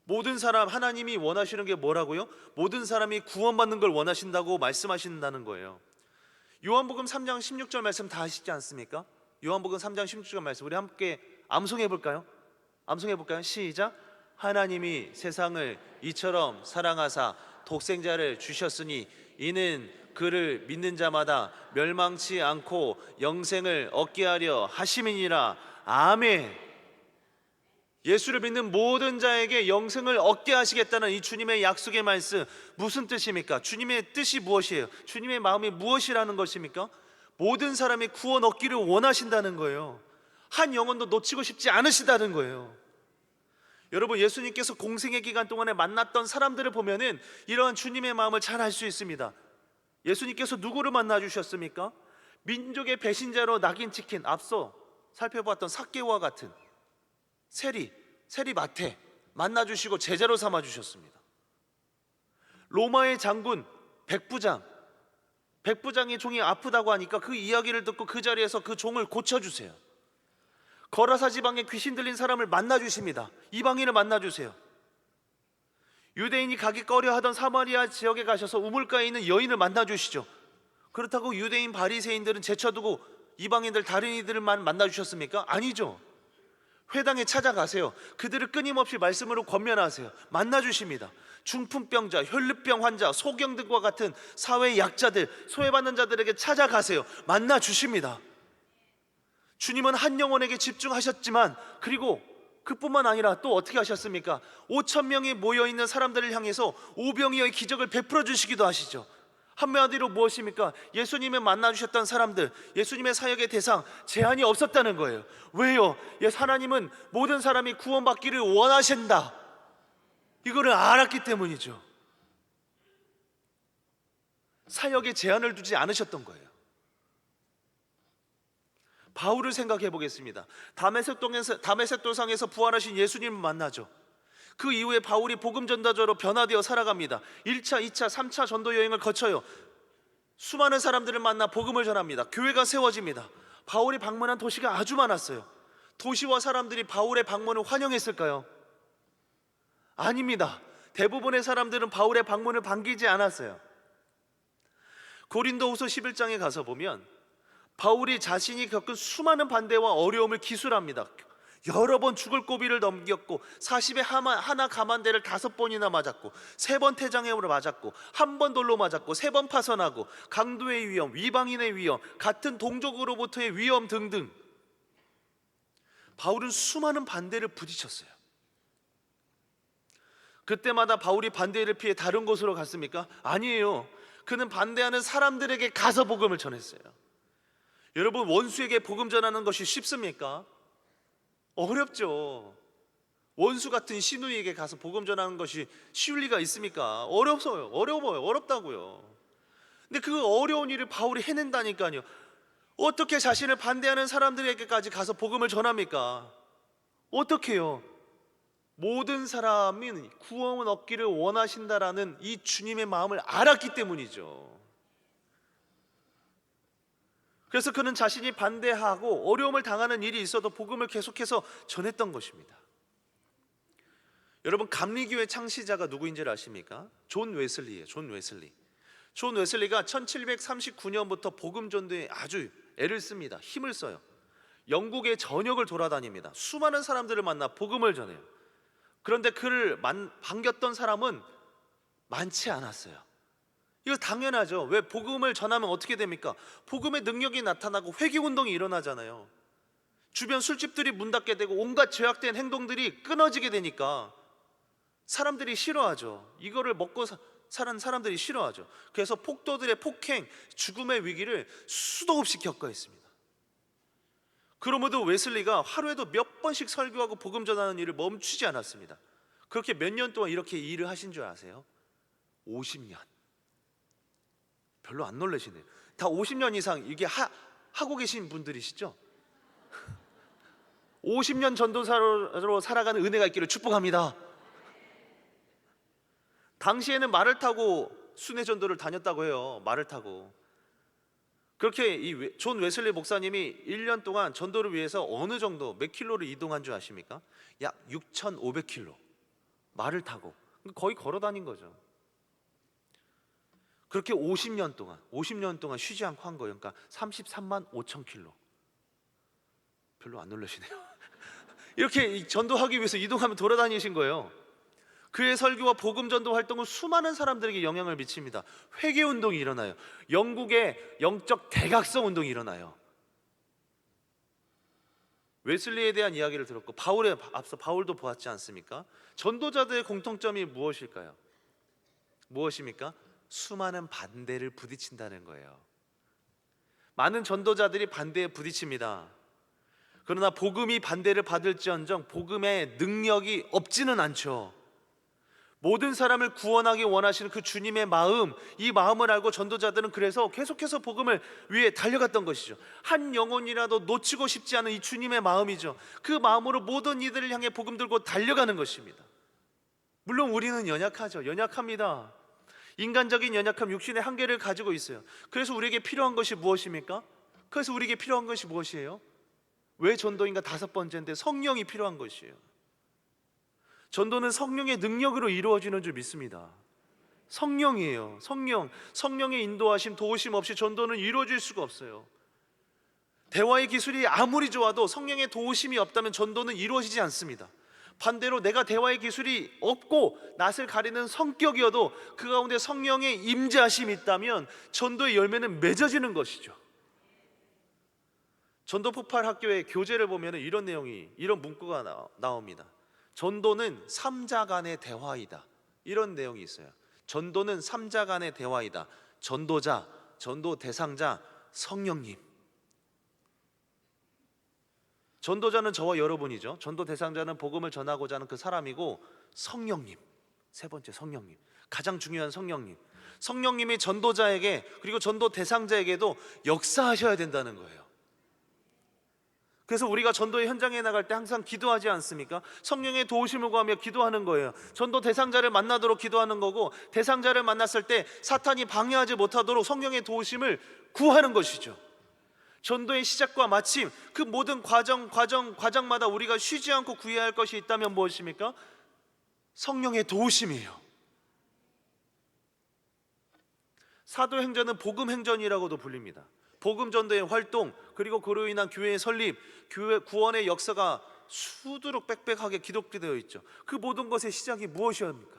모든 사람, 하나님이 원하시는 게 뭐라고요? 모든 사람이 구원받는 걸 원하신다고 말씀하신다는 거예요. 요한복음 3장 16절 말씀 다 아시지 않습니까? 요한복음 3장 16절 말씀 우리 함께 암송해 볼까요? 시작. 하나님이 세상을 이처럼 사랑하사 독생자를 주셨으니 이는 그를 믿는 자마다 멸망치 않고 영생을 얻게 하려 하심이니라. 아멘. 예수를 믿는 모든 자에게 영생을 얻게 하시겠다는 이 주님의 약속의 말씀, 무슨 뜻입니까? 주님의 뜻이 무엇이에요? 주님의 마음이 무엇이라는 것입니까? 모든 사람이 구원 얻기를 원하신다는 거예요. 한 영혼도 놓치고 싶지 않으시다는 거예요. 여러분, 예수님께서 공생의 기간 동안에 만났던 사람들을 보면은 이러한 주님의 마음을 잘 알 수 있습니다. 예수님께서 누구를 만나 주셨습니까? 민족의 배신자로 낙인 찍힌, 앞서 살펴봤던 삭개오와 같은 세리 마태 만나 주시고 제자로 삼아 주셨습니다. 로마의 장군 백부장의 종이 아프다고 하니까 그 이야기를 듣고 그 자리에서 그 종을 고쳐주세요. 거라사 지방에 귀신 들린 사람을 만나 주십니다. 이방인을 만나 주세요. 유대인이 가기 꺼려하던 사마리아 지역에 가셔서 우물가에 있는 여인을 만나 주시죠. 그렇다고 유대인 바리새인들은 제쳐두고 이방인들 다른 이들만 만나 주셨습니까? 아니죠. 회당에 찾아가세요. 그들을 끊임없이 말씀으로 권면하세요. 만나 주십니다. 중풍병자, 혈루병 환자, 소경 등과 같은 사회의 약자들, 소외받는 자들에게 찾아가세요. 만나 주십니다. 주님은 한 영혼에게 집중하셨지만, 그리고 그뿐만 아니라 또 어떻게 하셨습니까? 5천 명이 모여있는 사람들을 향해서 오병이어의 기적을 베풀어 주시기도 하시죠. 한마디로 무엇입니까? 예수님을 만나주셨던 사람들, 예수님의 사역의 대상, 제한이 없었다는 거예요. 왜요? 하나님은 모든 사람이 구원받기를 원하신다, 이거를 알았기 때문이죠. 사역에 제한을 두지 않으셨던 거예요. 바울을 생각해 보겠습니다. 다메섹 도상에서 부활하신 예수님을 만나죠. 그 이후에 바울이 복음 전도자로 변화되어 살아갑니다. 1차, 2차, 3차 전도 여행을 거쳐요. 수많은 사람들을 만나 복음을 전합니다. 교회가 세워집니다. 바울이 방문한 도시가 아주 많았어요. 도시와 사람들이 바울의 방문을 환영했을까요? 아닙니다. 대부분의 사람들은 바울의 방문을 반기지 않았어요. 고린도후서 11장에 가서 보면 바울이 자신이 겪은 수많은 반대와 어려움을 기술합니다. 여러 번 죽을 고비를 넘겼고 40에 하나 가만대를 5번이나 맞았고 3번 태장애으로 맞았고 1번 돌로 맞았고 3번 파선하고 강도의 위험, 이방인의 위험, 같은 동족으로부터의 위험 등등. 바울은 수많은 반대를 부딪혔어요. 그때마다 바울이 반대를 피해 다른 곳으로 갔습니까? 아니에요. 그는 반대하는 사람들에게 가서 복음을 전했어요. 여러분, 원수에게 복음 전하는 것이 쉽습니까? 어렵죠. 원수 같은 시누이에게 가서 복음 전하는 것이 쉬울 리가 있습니까? 어렵다고요. 근데 그 어려운 일을 바울이 해낸다니까요. 어떻게 자신을 반대하는 사람들에게까지 가서 복음을 전합니까? 어떻게요? 모든 사람이 구원을 얻기를 원하신다라는 이 주님의 마음을 알았기 때문이죠. 그래서 그는 자신이 반대하고 어려움을 당하는 일이 있어도 복음을 계속해서 전했던 것입니다. 여러분, 감리교회 창시자가 누구인지 아십니까? 존 웨슬리예요. 존 웨슬리가 1739년부터 복음 전도에 아주 애를 씁니다. 힘을 써요. 영국의 전역을 돌아다닙니다. 수많은 사람들을 만나 복음을 전해요. 그런데 그를 반겼던 사람은 많지 않았어요. 이거 당연하죠. 왜? 복음을 전하면 어떻게 됩니까? 복음의 능력이 나타나고 회개운동이 일어나잖아요. 주변 술집들이 문 닫게 되고 온갖 죄악된 행동들이 끊어지게 되니까 사람들이 싫어하죠. 이거를 먹고 사는 사람들이 싫어하죠. 그래서 폭도들의 폭행, 죽음의 위기를 수도 없이 겪어 있습니다. 그럼에도 웨슬리가 하루에도 몇 번씩 설교하고 복음 전하는 일을 멈추지 않았습니다. 그렇게 몇 년 동안 이렇게 일을 하신 줄 아세요? 50년. 별로 안 놀라시네요. 다 50년 이상 이게 하고 계신 분들이시죠? 50년 전도사로 살아가는 은혜가 있기를 축복합니다. 당시에는 말을 타고 순회 전도를 다녔다고 해요. 말을 타고. 그렇게 이 존 웨슬리 목사님이 1년 동안 전도를 위해서 어느 정도 몇 킬로를 이동한 줄 아십니까? 약 6,500킬로 말을 타고 거의 걸어 다닌 거죠. 그렇게 50년 동안 쉬지 않고 한 거예요. 그러니까 33만 5천 킬로. 별로 안 놀라시네요. 이렇게 전도하기 위해서 이동하며 돌아다니신 거예요. 그의 설교와 복음 전도 활동은 수많은 사람들에게 영향을 미칩니다. 회개 운동이 일어나요. 영국의 영적 대각성 운동이 일어나요. 웨슬리에 대한 이야기를 들었고 앞서 바울도 보았지 않습니까? 전도자들의 공통점이 무엇일까요? 무엇입니까? 수많은 반대를 부딪힌다는 거예요. 많은 전도자들이 반대에 부딪힙니다. 그러나 복음이 반대를 받을지언정 복음의 능력이 없지는 않죠. 모든 사람을 구원하기 원하시는 그 주님의 마음, 이 마음을 알고 전도자들은 그래서 계속해서 복음을 위해 달려갔던 것이죠. 한 영혼이라도 놓치고 싶지 않은 이 주님의 마음이죠. 그 마음으로 모든 이들을 향해 복음 들고 달려가는 것입니다. 물론 우리는 연약합니다. 인간적인 연약함, 육신의 한계를 가지고 있어요. 그래서 우리에게 필요한 것이 무엇입니까? 무엇이에요? 왜 전도인가? 5번째인데 성령이 필요한 것이에요. 전도는 성령의 능력으로 이루어지는 줄 믿습니다. 성령이에요. 성령의 인도하심, 도우심 없이 전도는 이루어질 수가 없어요. 대화의 기술이 아무리 좋아도 성령의 도우심이 없다면 전도는 이루어지지 않습니다. 반대로 내가 대화의 기술이 없고 낯을 가리는 성격이어도 그 가운데 성령의 임재하심이 있다면 전도의 열매는 맺어지는 것이죠. 전도 폭발 학교의 교재를 보면 이런 문구가 나옵니다. 전도는 3자 간의 대화이다. 이런 내용이 있어요. 전도는 3자 간의 대화이다. 전도자, 전도 대상자, 성령님. 전도자는 저와 여러분이죠. 전도 대상자는 복음을 전하고자 하는 그 사람이고, 성령님, 세 번째 성령님, 가장 중요한 성령님. 성령님이 전도자에게 그리고 전도 대상자에게도 역사하셔야 된다는 거예요. 그래서 우리가 전도의 현장에 나갈 때 항상 기도하지 않습니까? 성령의 도우심을 구하며 기도하는 거예요. 전도 대상자를 만나도록 기도하는 거고, 대상자를 만났을 때 사탄이 방해하지 못하도록 성령의 도우심을 구하는 것이죠. 전도의 시작과 마침, 그 모든 과정마다 우리가 쉬지 않고 구해야 할 것이 있다면 무엇입니까? 성령의 도우심이에요. 사도행전은 복음행전이라고도 불립니다. 복음 전도의 활동, 그리고 그로 인한 교회의 설립, 교회 구원의 역사가 수두룩 빽빽하게 기록되어 있죠. 그 모든 것의 시작이 무엇이옵니까?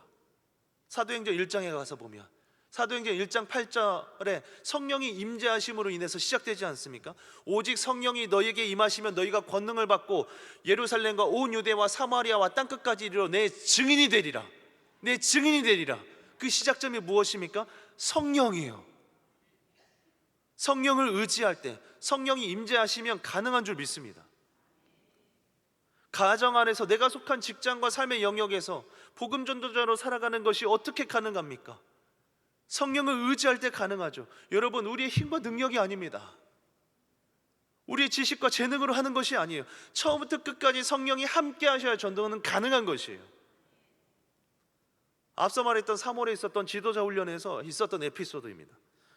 사도행전 1장에 가서 보면 사도행전 1장 8절에 성령이 임재하심으로 인해서 시작되지 않습니까? 오직 성령이 너희에게 임하시면 너희가 권능을 받고 예루살렘과 온 유대와 사마리아와 땅끝까지 이르러 내 증인이 되리라. 내 증인이 되리라. 그 시작점이 무엇입니까? 성령이에요. 성령을 의지할 때 성령이 임재하시면 가능한 줄 믿습니다. 가정 안에서 내가 속한 직장과 삶의 영역에서 복음 전도자로 살아가는 것이 어떻게 가능합니까? 성령을 의지할 때 가능하죠. 여러분, 우리의 힘과 능력이 아닙니다. 우리의 지식과 재능으로 하는 것이 아니에요. 처음부터 끝까지 성령이 함께 하셔야 전도는 가능한 것이에요. 앞서 말했던 3월에 있었던 지도자 훈련에서 있었던 에피소드입니다.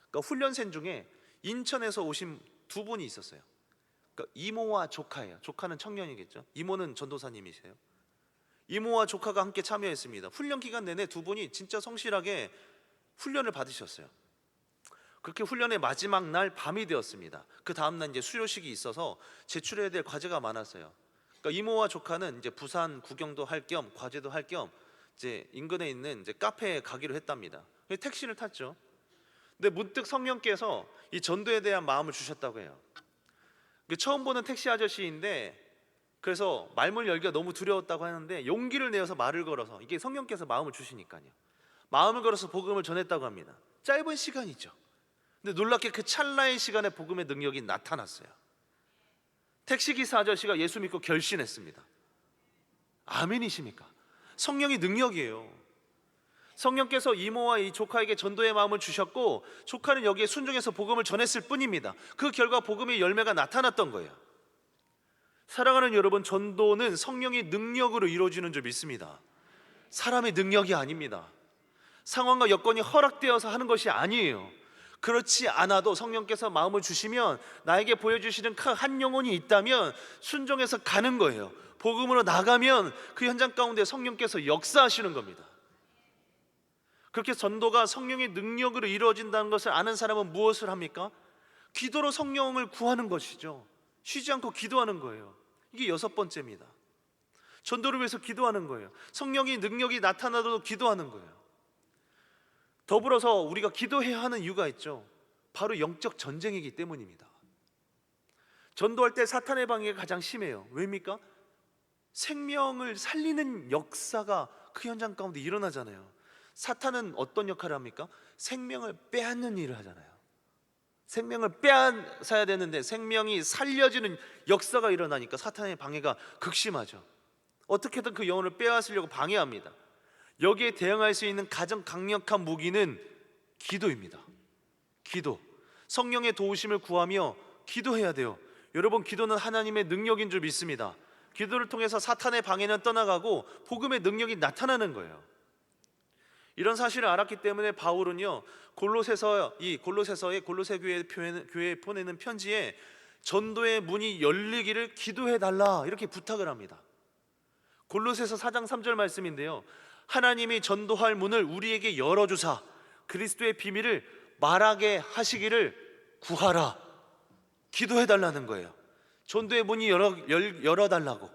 그러니까 훈련생 중에 인천에서 오신 두 분이 있었어요. 그러니까 이모와 조카예요. 조카는 청년이겠죠. 이모는 전도사님이세요. 이모와 조카가 함께 참여했습니다. 훈련 기간 내내 두 분이 진짜 성실하게 훈련을 받으셨어요. 그렇게 훈련의 마지막 날 밤이 되었습니다. 그 다음 날 이제 수료식이 있어서 제출해야 될 과제가 많았어요. 그러니까 이모와 조카는 이제 부산 구경도 할 겸 과제도 할 겸 이제 인근에 있는 이제 카페에 가기로 했답니다. 그래서 택시를 탔죠. 근데 문득 성령께서 이 전도에 대한 마음을 주셨다고 해요. 처음 보는 택시 아저씨인데 그래서 말문 열기가 너무 두려웠다고 하는데 용기를 내어서 말을 걸어서, 이게 성령께서 마음을 주시니까요, 마음을 걸어서 복음을 전했다고 합니다. 짧은 시간이죠. 근데 놀랍게 그 찰나의 시간에 복음의 능력이 나타났어요. 택시기사 아저씨가 예수 믿고 결신했습니다. 아멘이십니까? 성령이 능력이에요. 성령께서 이모와 이 조카에게 전도의 마음을 주셨고 조카는 여기에 순종해서 복음을 전했을 뿐입니다. 그 결과 복음의 열매가 나타났던 거예요. 사랑하는 여러분, 전도는 성령의 능력으로 이루어지는 줄 믿습니다. 사람의 능력이 아닙니다. 상황과 여건이 허락되어서 하는 것이 아니에요. 그렇지 않아도 성령께서 마음을 주시면, 나에게 보여주시는 한 영혼이 있다면 순종해서 가는 거예요. 복음으로 나가면 그 현장 가운데 성령께서 역사하시는 겁니다. 그렇게 전도가 성령의 능력으로 이루어진다는 것을 아는 사람은 무엇을 합니까? 기도로 성령을 구하는 것이죠. 쉬지 않고 기도하는 거예요. 이게 6번째입니다. 전도를 위해서 기도하는 거예요. 성령의 능력이 나타나도 기도하는 거예요. 더불어서 우리가 기도해야 하는 이유가 있죠. 바로 영적 전쟁이기 때문입니다. 전도할 때 사탄의 방해가 가장 심해요. 왜입니까? 생명을 살리는 역사가 그 현장 가운데 일어나잖아요. 사탄은 어떤 역할을 합니까? 생명을 빼앗는 일을 하잖아요. 생명을 빼앗아야 되는데 생명이 살려지는 역사가 일어나니까 사탄의 방해가 극심하죠. 어떻게든 그 영혼을 빼앗으려고 방해합니다. 여기에 대응할 수 있는 가장 강력한 무기는 기도입니다. 기도. 성령의 도우심을 구하며 기도해야 돼요. 여러분, 기도는 하나님의 능력인 줄 믿습니다. 기도를 통해서 사탄의 방해는 떠나가고 복음의 능력이 나타나는 거예요. 이런 사실을 알았기 때문에 바울은요, 골로새서의 골로새 교회에 보내는 편지에 전도의 문이 열리기를 기도해 달라 이렇게 부탁을 합니다. 골로새서 4장 3절 말씀인데요, 하나님이 전도할 문을 우리에게 열어주사 그리스도의 비밀을 말하게 하시기를 구하라. 기도해 달라는 거예요. 전도의 문이 열어달라고,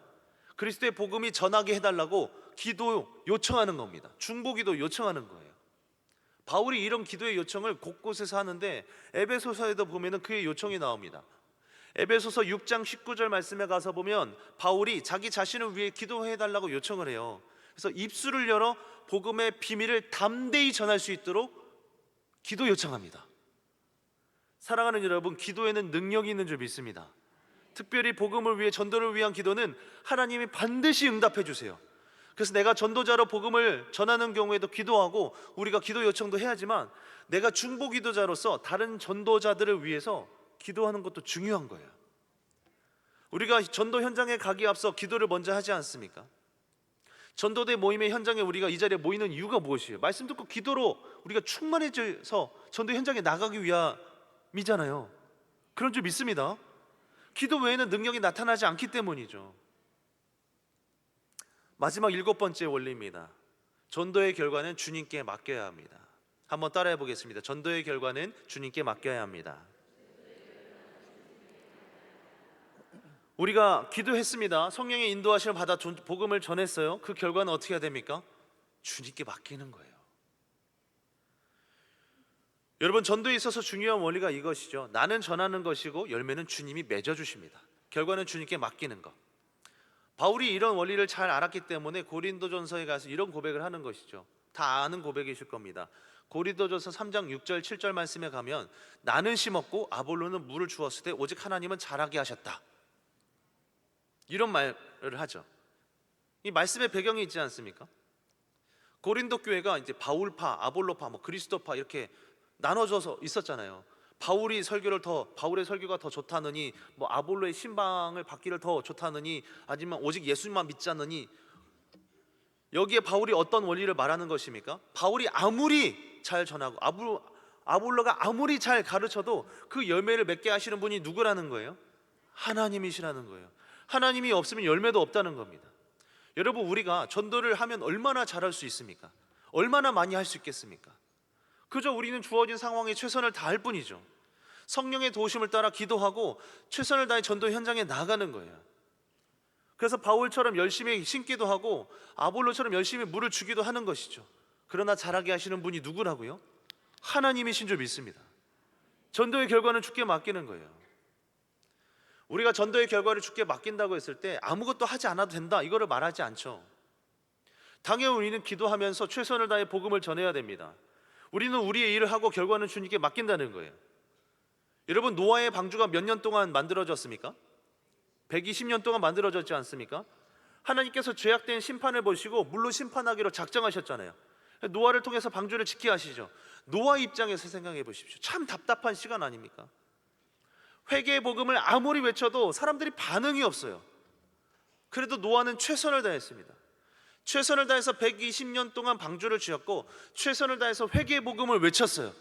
그리스도의 복음이 전하게 해달라고 기도 요청하는 겁니다. 중보기도 요청하는 거예요. 바울이 이런 기도의 요청을 곳곳에서 하는데 에베소서에도 보면 그의 요청이 나옵니다. 에베소서 6장 19절 말씀에 가서 보면 바울이 자기 자신을 위해 기도해달라고 요청을 해요. 그래서 입술을 열어 복음의 비밀을 담대히 전할 수 있도록 기도 요청합니다. 사랑하는 여러분, 기도에는 능력이 있는 줄 믿습니다. 특별히 복음을 위해, 전도를 위한 기도는 하나님이 반드시 응답해 주세요. 그래서 내가 전도자로 복음을 전하는 경우에도 기도하고 우리가 기도 요청도 해야지만, 내가 중보 기도자로서 다른 전도자들을 위해서 기도하는 것도 중요한 거예요. 우리가 전도 현장에 가기 앞서 기도를 먼저 하지 않습니까? 전도대 모임의 현장에 우리가 이 자리에 모이는 이유가 무엇이에요? 말씀 듣고 기도로 우리가 충만해져서 전도 현장에 나가기 위함이잖아요. 그런 줄 믿습니다. 기도 외에는 능력이 나타나지 않기 때문이죠. 마지막 7번째 원리입니다. 전도의 결과는 주님께 맡겨야 합니다. 한번 따라해 보겠습니다. 전도의 결과는 주님께 맡겨야 합니다. 우리가 기도했습니다. 성령의 인도하심을 받아 복음을 전했어요. 그 결과는 어떻게 해야 됩니까? 주님께 맡기는 거예요. 여러분, 전도에 있어서 중요한 원리가 이것이죠. 나는 전하는 것이고 열매는 주님이 맺어주십니다. 결과는 주님께 맡기는 것. 바울이 이런 원리를 잘 알았기 때문에 고린도전서에 가서 이런 고백을 하는 것이죠. 다 아는 고백이실 겁니다. 고린도전서 3장 6절 7절 말씀에 가면, 나는 심었고 아볼로는 물을 주었을 때 오직 하나님은 자라게 하셨다, 이런 말을 하죠. 이 말씀의 배경이 있지 않습니까? 고린도 교회가 이제 바울파, 아볼로파, 그리스도파 이렇게 나눠져서 있었잖아요. 바울의 설교가 더 좋다느니, 아볼로의 신방을 받기를 더 좋다느니, 아니면 오직 예수님만 믿자느니. 여기에 바울이 어떤 원리를 말하는 것입니까? 바울이 아무리 잘 전하고 아볼로가 아무리 잘 가르쳐도 그 열매를 맺게 하시는 분이 누구라는 거예요? 하나님이시라는 거예요. 하나님이 없으면 열매도 없다는 겁니다. 여러분, 우리가 전도를 하면 얼마나 잘할 수 있습니까? 얼마나 많이 할 수 있겠습니까? 그저 우리는 주어진 상황에 최선을 다할 뿐이죠. 성령의 도우심을 따라 기도하고 최선을 다해 전도 현장에 나가는 거예요. 그래서 바울처럼 열심히 심기도 하고 아볼로처럼 열심히 물을 주기도 하는 것이죠. 그러나 잘하게 하시는 분이 누구라고요? 하나님이신 줄 믿습니다. 전도의 결과는 주께 맡기는 거예요. 우리가 전도의 결과를 주께 맡긴다고 했을 때 아무것도 하지 않아도 된다, 이거를 말하지 않죠. 당연히 우리는 기도하면서 최선을 다해 복음을 전해야 됩니다. 우리는 우리의 일을 하고 결과는 주님께 맡긴다는 거예요. 여러분, 노아의 방주가 몇 년 동안 만들어졌습니까? 120년 동안 만들어졌지 않습니까? 하나님께서 죄악된 심판을 보시고 물로 심판하기로 작정하셨잖아요. 노아를 통해서 방주를 짓게 하시죠. 노아 입장에서 생각해 보십시오. 참 답답한 시간 아닙니까? 회개의 복음을 아무리 외쳐도 사람들이 반응이 없어요. 그래도 노아는 최선을 다했습니다. 최선을 다해서 120년 동안 방주를 지었고 최선을 다해서 회개의 복음을 외쳤어요.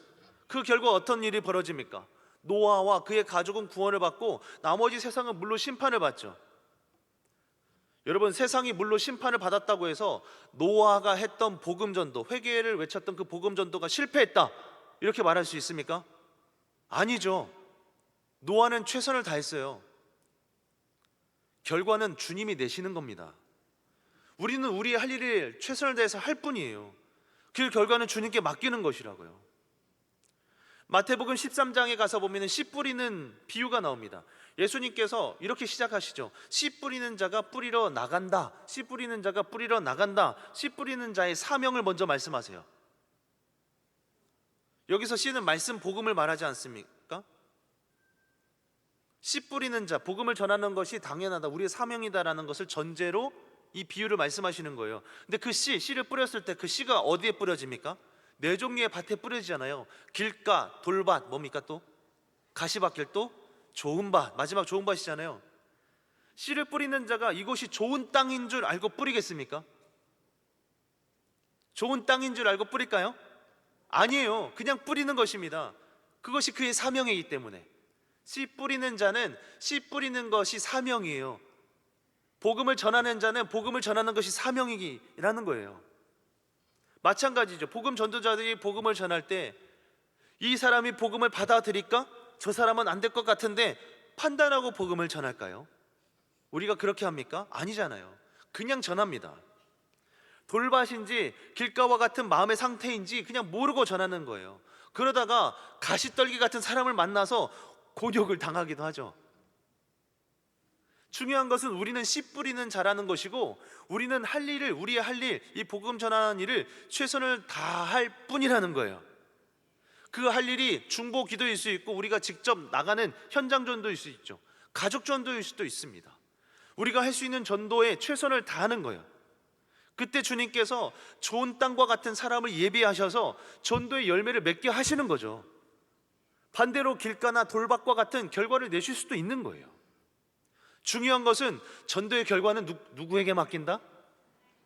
그 결과 어떤 일이 벌어집니까? 노아와 그의 가족은 구원을 받고 나머지 세상은 물로 심판을 받죠. 여러분, 세상이 물로 심판을 받았다고 해서 노아가 했던 복음 전도, 회개를 외쳤던 그 복음 전도가 실패했다, 이렇게 말할 수 있습니까? 아니죠. 노아는 최선을 다했어요. 결과는 주님이 내시는 겁니다. 우리는 우리의 할 일을 최선을 다해서 할 뿐이에요. 그 결과는 주님께 맡기는 것이라고요. 마태복음 13장에 가서 보면 씨 뿌리는 비유가 나옵니다. 예수님께서 이렇게 시작하시죠. 씨 뿌리는 자가 뿌리러 나간다. 씨 뿌리는 자가 뿌리러 나간다. 씨 뿌리는 자의 사명을 먼저 말씀하세요. 여기서 씨는 말씀 복음을 말하지 않습니까? 씨 뿌리는 자, 복음을 전하는 것이 당연하다, 우리의 사명이다라는 것을 전제로 이 비유를 말씀하시는 거예요. 근데 그 씨를 뿌렸을 때 그 씨가 어디에 뿌려집니까? 네 종류의 밭에 뿌려지잖아요. 길가, 돌밭, 뭡니까 또? 가시밭길, 또 좋은 밭, 마지막 좋은 밭이잖아요. 씨를 뿌리는 자가 이곳이 좋은 땅인 줄 알고 뿌리겠습니까? 좋은 땅인 줄 알고 뿌릴까요? 아니에요. 그냥 뿌리는 것입니다. 그것이 그의 사명이기 때문에. 씨 뿌리는 자는 씨 뿌리는 것이 사명이에요. 복음을 전하는 자는 복음을 전하는 것이 사명이라는 거예요. 마찬가지죠. 복음 전도자들이 복음을 전할 때 이 사람이 복음을 받아들일까? 저 사람은 안 될 것 같은데 판단하고 복음을 전할까요? 우리가 그렇게 합니까? 아니잖아요. 그냥 전합니다. 돌밭인지 길가와 같은 마음의 상태인지 그냥 모르고 전하는 거예요. 그러다가 가시떨기 같은 사람을 만나서 곤욕을 당하기도 하죠. 중요한 것은 우리는 씨 뿌리는 자라는 것이고 우리는 할 일을, 우리의 할 일, 이 복음 전하는 일을 최선을 다할 뿐이라는 거예요. 그 할 일이 중보 기도일 수 있고 우리가 직접 나가는 현장 전도일 수 있죠. 가족 전도일 수도 있습니다. 우리가 할 수 있는 전도에 최선을 다하는 거예요. 그때 주님께서 좋은 땅과 같은 사람을 예비하셔서 전도의 열매를 맺게 하시는 거죠. 반대로 길가나 돌밭과 같은 결과를 내실 수도 있는 거예요. 중요한 것은 전도의 결과는 누구에게 맡긴다?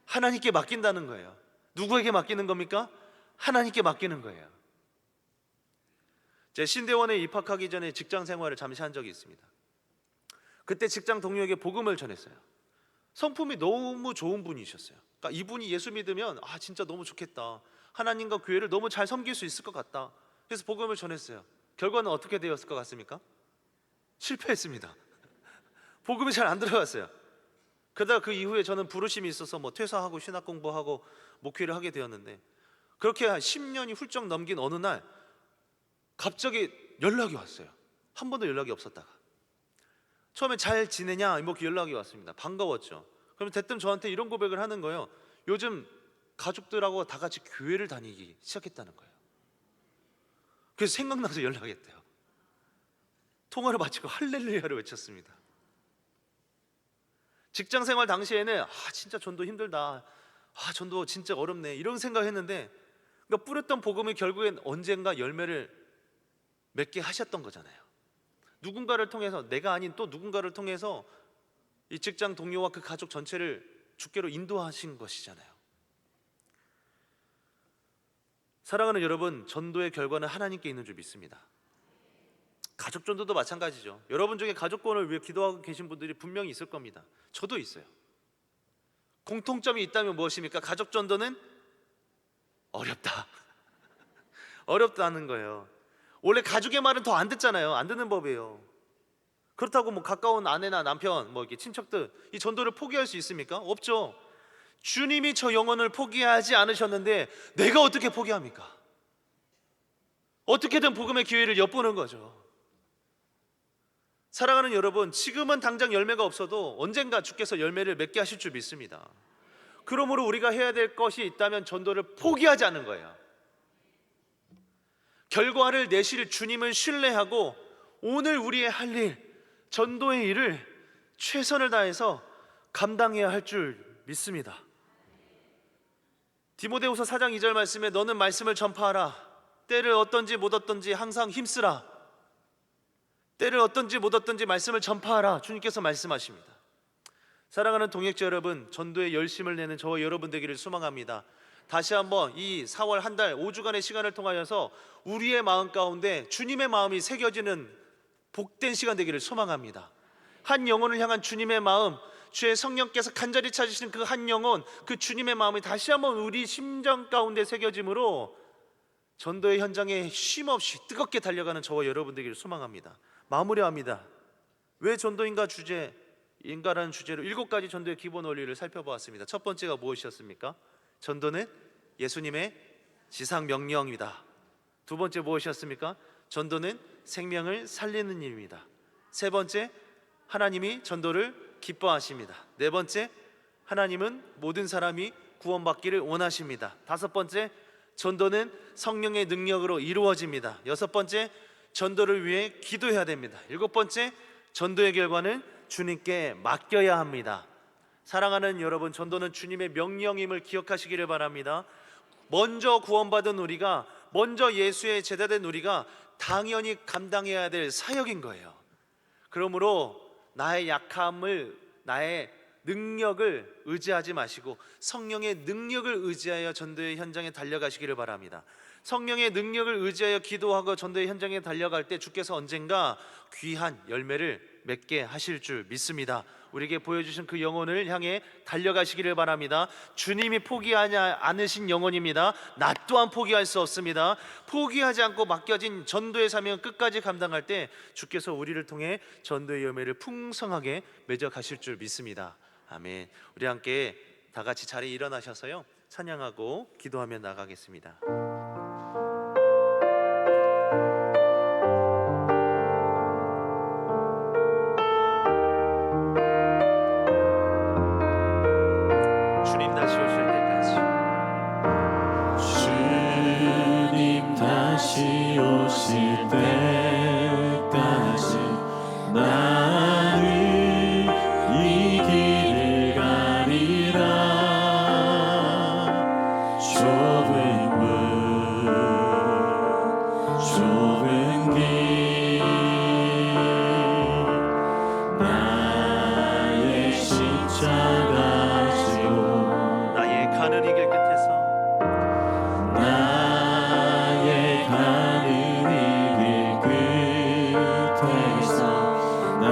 하나님께 맡긴다는 거예요. 누구에게 맡기는 겁니까? 하나님께 맡기는 거예요. 제 신대원에 입학하기 전에 직장 생활을 잠시 한 적이 있습니다. 그때 직장 동료에게 복음을 전했어요. 성품이 너무 좋은 분이셨어요. 그러니까 이분이 예수 믿으면 진짜 너무 좋겠다, 하나님과 교회를 너무 잘 섬길 수 있을 것 같다, 그래서 복음을 전했어요. 결과는 어떻게 되었을 것 같습니까? 실패했습니다. 복음이 잘 안 들어갔어요. 그러다가 그 이후에 저는 부르심이 있어서 퇴사하고 신학 공부하고 목회를 하게 되었는데, 그렇게 한 10년이 훌쩍 넘긴 어느 날 갑자기 연락이 왔어요. 한 번도 연락이 없었다가 처음에 잘 지내냐 이렇게 연락이 왔습니다. 반가웠죠. 그럼 대뜸 저한테 이런 고백을 하는 거예요. 요즘 가족들하고 다 같이 교회를 다니기 시작했다는 거예요. 그래서 생각나서 연락했대요. 통화를 마치고 할렐루야를 외쳤습니다. 직장 생활 당시에는 진짜 전도 힘들다, 전도 진짜 어렵네, 이런 생각했는데, 그러니까 뿌렸던 복음이 결국엔 언젠가 열매를 맺게 하셨던 거잖아요. 누군가를 통해서, 내가 아닌 또 누군가를 통해서 이 직장 동료와 그 가족 전체를 주께로 인도하신 것이잖아요. 사랑하는 여러분, 전도의 결과는 하나님께 있는 줄 믿습니다. 가족 전도도 마찬가지죠. 여러분 중에 가족권을 위해 기도하고 계신 분들이 분명히 있을 겁니다. 저도 있어요. 공통점이 있다면 무엇입니까? 가족 전도는 어렵다. 어렵다는 거예요. 원래 가족의 말은 더 안 듣잖아요. 안 듣는 법이에요. 그렇다고 뭐 가까운 아내나 남편, 뭐 이렇게 친척들 이 전도를 포기할 수 있습니까? 없죠. 주님이 저 영혼을 포기하지 않으셨는데 내가 어떻게 포기합니까? 어떻게든 복음의 기회를 엿보는 거죠. 사랑하는 여러분, 지금은 당장 열매가 없어도 언젠가 주께서 열매를 맺게 하실 줄 믿습니다. 그러므로 우리가 해야 될 것이 있다면 전도를 포기하지 않는 거예요. 결과를 내실 주님을 신뢰하고 오늘 우리의 할 일, 전도의 일을 최선을 다해서 감당해야 할 줄 믿습니다. 디모데후서 4장 2절 말씀에 너는 말씀을 전파하라. 때를 얻든지 못 얻든지 항상 힘쓰라. 때를 얻든지 못 얻든지 말씀을 전파하라. 주님께서 말씀하십니다. 사랑하는 동역자 여러분, 전도에 열심을 내는 저와 여러분 되기를 소망합니다. 다시 한번 이 4월 한 달 5주간의 시간을 통하여서 우리의 마음 가운데 주님의 마음이 새겨지는 복된 시간 되기를 소망합니다. 한 영혼을 향한 주님의 마음, 주의 성령께서 간절히 찾으시는 그 한 영혼, 그 주님의 마음이 다시 한번 우리 심정 가운데 새겨짐으로 전도의 현장에 쉼없이 뜨겁게 달려가는 저와 여러분 되기를 소망합니다. 마무리합니다. 왜 전도인가 주제인가라는 주제로 7가지 전도의 기본 원리를 살펴보았습니다. 첫 번째가 무엇이었습니까? 전도는 예수님의 지상 명령이다. 두 번째 무엇이었습니까? 전도는 생명을 살리는 일입니다. 세 번째, 하나님이 전도를 기뻐하십니다. 네 번째, 하나님은 모든 사람이 구원받기를 원하십니다. 다섯 번째, 전도는 성령의 능력으로 이루어집니다. 여섯 번째, 전도를 위해 기도해야 됩니다. 일곱 번째, 전도의 결과는 주님께 맡겨야 합니다. 사랑하는 여러분, 전도는 주님의 명령임을 기억하시기를 바랍니다. 먼저 구원받은 우리가, 먼저 예수의 제자된 우리가 당연히 감당해야 될 사역인 거예요. 그러므로 나의 약함을, 나의 능력을 의지하지 마시고 성령의 능력을 의지하여 전도의 현장에 달려가시기를 바랍니다. 성령의 능력을 의지하여 기도하고 전도의 현장에 달려갈 때 주께서 언젠가 귀한 열매를 맺게 하실 줄 믿습니다. 우리에게 보여주신 그 영혼을 향해 달려가시기를 바랍니다. 주님이 포기하지 않으신 영혼입니다. 나 또한 포기할 수 없습니다. 포기하지 않고 맡겨진 전도의 사명을 끝까지 감당할 때 주께서 우리를 통해 전도의 열매를 풍성하게 맺어 가실 줄 믿습니다. 아멘. 우리 함께 다 같이 자리에 일어나셔서요, 찬양하고 기도하며 나가겠습니다. 주님 다시 오실 때까지, 주님 다시 오실 때까지 나는 이 길을 가리라. 좁은 문, 좁은 길, 나의 십자가 나의 가는 이 길 끝에서, 나의 가는 이 길 끝에서 나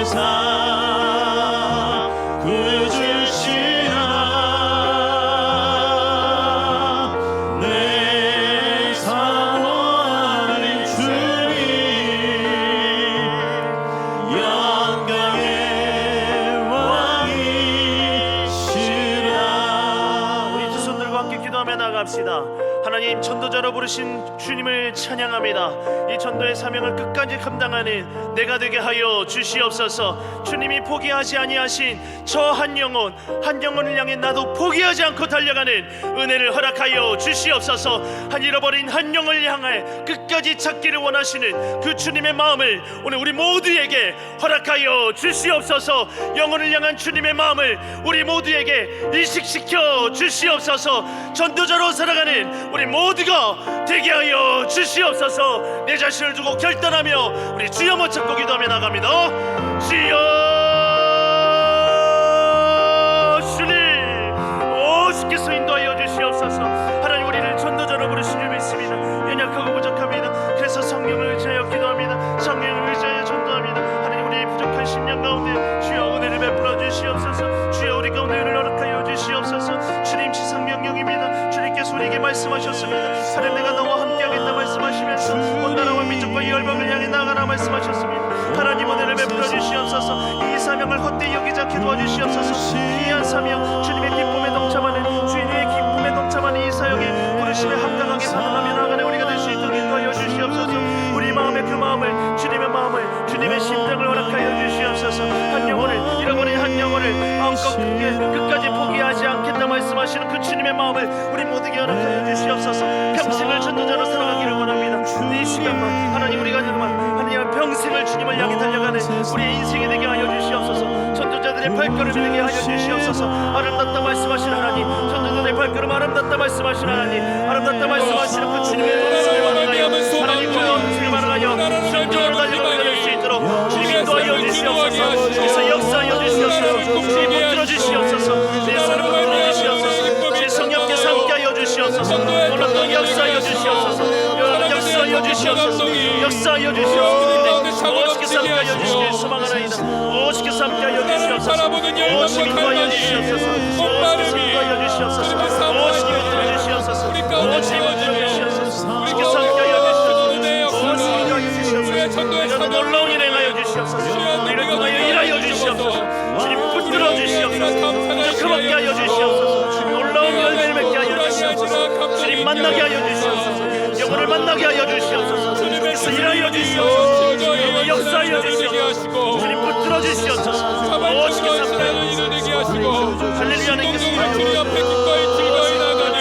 세상 구주시라 내 사모하는 주님 영광의 왕이시라. 우리 두 손들과 함께 기도하며 나갑시다. 하나님, 전도자로 부르신 주님을 찬양합니다. 이 전도의 사명을 끝까지 감당하는 내가 되게 하여 주시옵소서. 주님이 포기하지 아니하신 저 한 영혼을 향해 나도 포기하지 않고 달려가는 은혜를 허락하여 주시옵소서. 한 잃어버린 한 영을 향해 끝까지 찾기를 원하시는 그 주님의 마음을 오늘 우리 모두에게 허락하여 주시옵소서. 영혼을 향한 주님의 마음을 우리 모두에게 인식시켜 주시옵소서. 전도자로 살아가는 우리 모두가 되게 하여 주시옵소서. 내 자신을 두고 결단하며 우리 주여 못 찾고 기도하며 나갑니다. 주여, 주님 오십께서 인도하여 주시옵소서. 하나님, 우리를 전도자로 부르신 줄 믿습니다. 연약하고 부족합니다. 그래서 성령을 의지하여 기도합니다. 성령을 의지하여 전도합니다. 하나님, 우리의 부족한 심령 가운데 주여 은혜를 베풀어 주시옵소서. 주여 우리 가운데 은혜를 허락하여 주시옵소서. 주님 지상 명령입니다. 주님께서 우리에게 말씀하셨습니다. 하나님, 내가 너와 함께하겠다 말씀하시면서 온 나라와 민족과 이 열방을 향해 나가라 말씀하셨습니다. 하나님, 은혜를 베풀어 주시옵소서. 이 사명을 헛되이 여기지 않게 도와주시옵소서. 귀한 사명, 주님의 기쁨에 동참하는, 주님의 기쁨에 동참하는 이 사역에 부르심에 합당하게 반응하며 나가는 우리가 될 수 있도록 인도하여 주시옵소서. 우리 마음의 그 마음을, 주님의 마음을, 주님의 심장을 허락하여 주시옵소서. 한 영혼을, 잃어버린 한 영혼을 마음껏 끝까지 포기하지 않겠다 말씀하시는 그 주님의 마음을 우리 모두에게 허락하여 주시옵소서. 평생을 전도자로 살아가기를 원합니다. 이 시간만 하나님, 우리가 정말 하나님 평생을 주님을 향해 달려가는 우리의 인생이 되게 하여 주시옵소서. 전도자들의 발걸음이 되게 하여 주시옵소서. 아름답다 말씀하시는 하나님, 전도자들의 발걸음 아름답다 말씀하시는 하나님, 아름답다 말씀하시는 그 주님의 음성을 말하여 하나님, 그 음성을 말하여 전도자로 달려가게 될 수 있도록 주님 인도하여 주시옵소서. 그래서 역사하여 주시옵소서. 주님 붙들어 주시옵소서. 내 사랑을 붙들어 주시옵소서. 제 성령께서 함께하여 주시옵소서. 놀랍던 역사하여 주시옵소서. 역사하여 주시옵소서. 역사하여 주시옵소서. 오시께서 함께하여 주시길 소망하나이다. 오시께서 함께하여 주시옵소서. 오시 인도하여 주시옵소서. 오시께서 인도하여 주시옵소서. 오시 붙들어 주시옵소서. 오시 붙들어 주시옵소서. 오시께서 함께하여 주시옵소서. 오시 인도하여 주시옵소서. 이런 놀라운 일 행하여 주시옵소서. 이를 통하여 일하여 주시옵소서. 주님 붙들어 주시옵소서. 그밖에 하여 주시옵소서. 놀라운 열매를 맺게 하여 주시옵소서. 주님 만나게 하여 주시옵소서. 영혼을 만나게 하여 주시옵소서. 주님께서 일하여 주시옵소서. 주님 역사하여 주시옵소서. 주님 붙들어 주시옵소서. 오시게 삼가여 주시옵소서. 할렐루야. 주님 앞에 기꺼이 즐거이 나가는